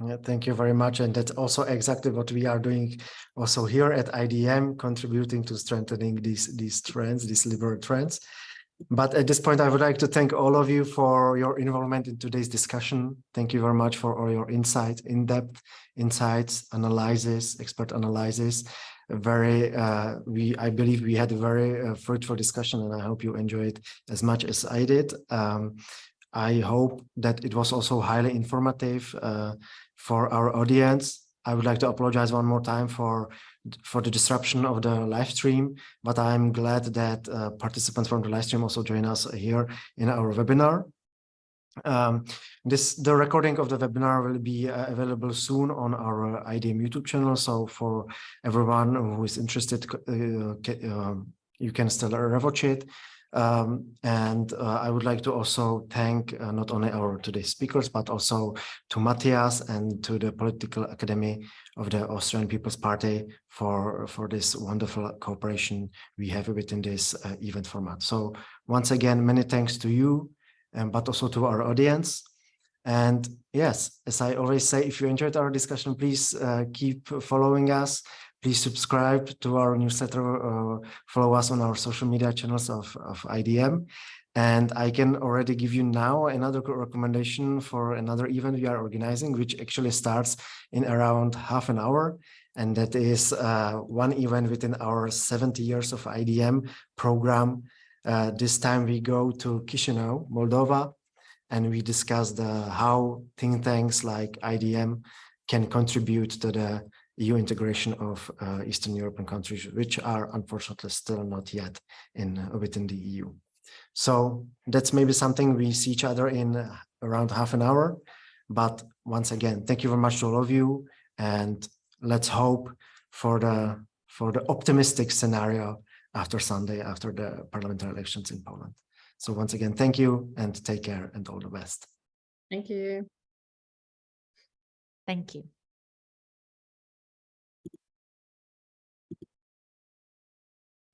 Yeah, thank you very much. And that's also exactly what we are doing also here at IDM, contributing to strengthening these trends, these liberal trends. But at this point, I would like to thank all of you for your involvement in today's discussion. Thank you very much for all your insight, in-depth insights, analysis, expert analysis. I believe we had a very fruitful discussion, and I hope you enjoyed as much as I did. I hope that it was also highly informative for our audience. I would like to apologize one more time for for the disruption of the live stream, but I'm glad that participants from the live stream also join us here in our webinar. The recording of the webinar will be available soon on our IDM YouTube channel. So for everyone who is interested, you can still rewatch it. I would like to also thank not only our today's speakers, but also to Mathias and to the Political Academy of the Austrian People's Party for this wonderful cooperation we have within this event format. So once again, many thanks to you, but also to our audience. And yes, as I always say, if you enjoyed our discussion, please keep following us. Please subscribe to our newsletter, follow us on our social media channels of IDM. And I can already give you now another recommendation for another event we are organizing, which actually starts in around half an hour. And that is one event within our 70 years of IDM program. This time we go to Chisinau, Moldova, and we discuss how think tanks like IDM can contribute to the EU integration of Eastern European countries, which are unfortunately still not yet within the EU. So that's maybe something we see each other in around half an hour. But once again, thank you very much to all of you, and let's hope for the optimistic scenario after Sunday, after the parliamentary elections in Poland. So once again, thank you and take care and all the best. Thank you. Thank you.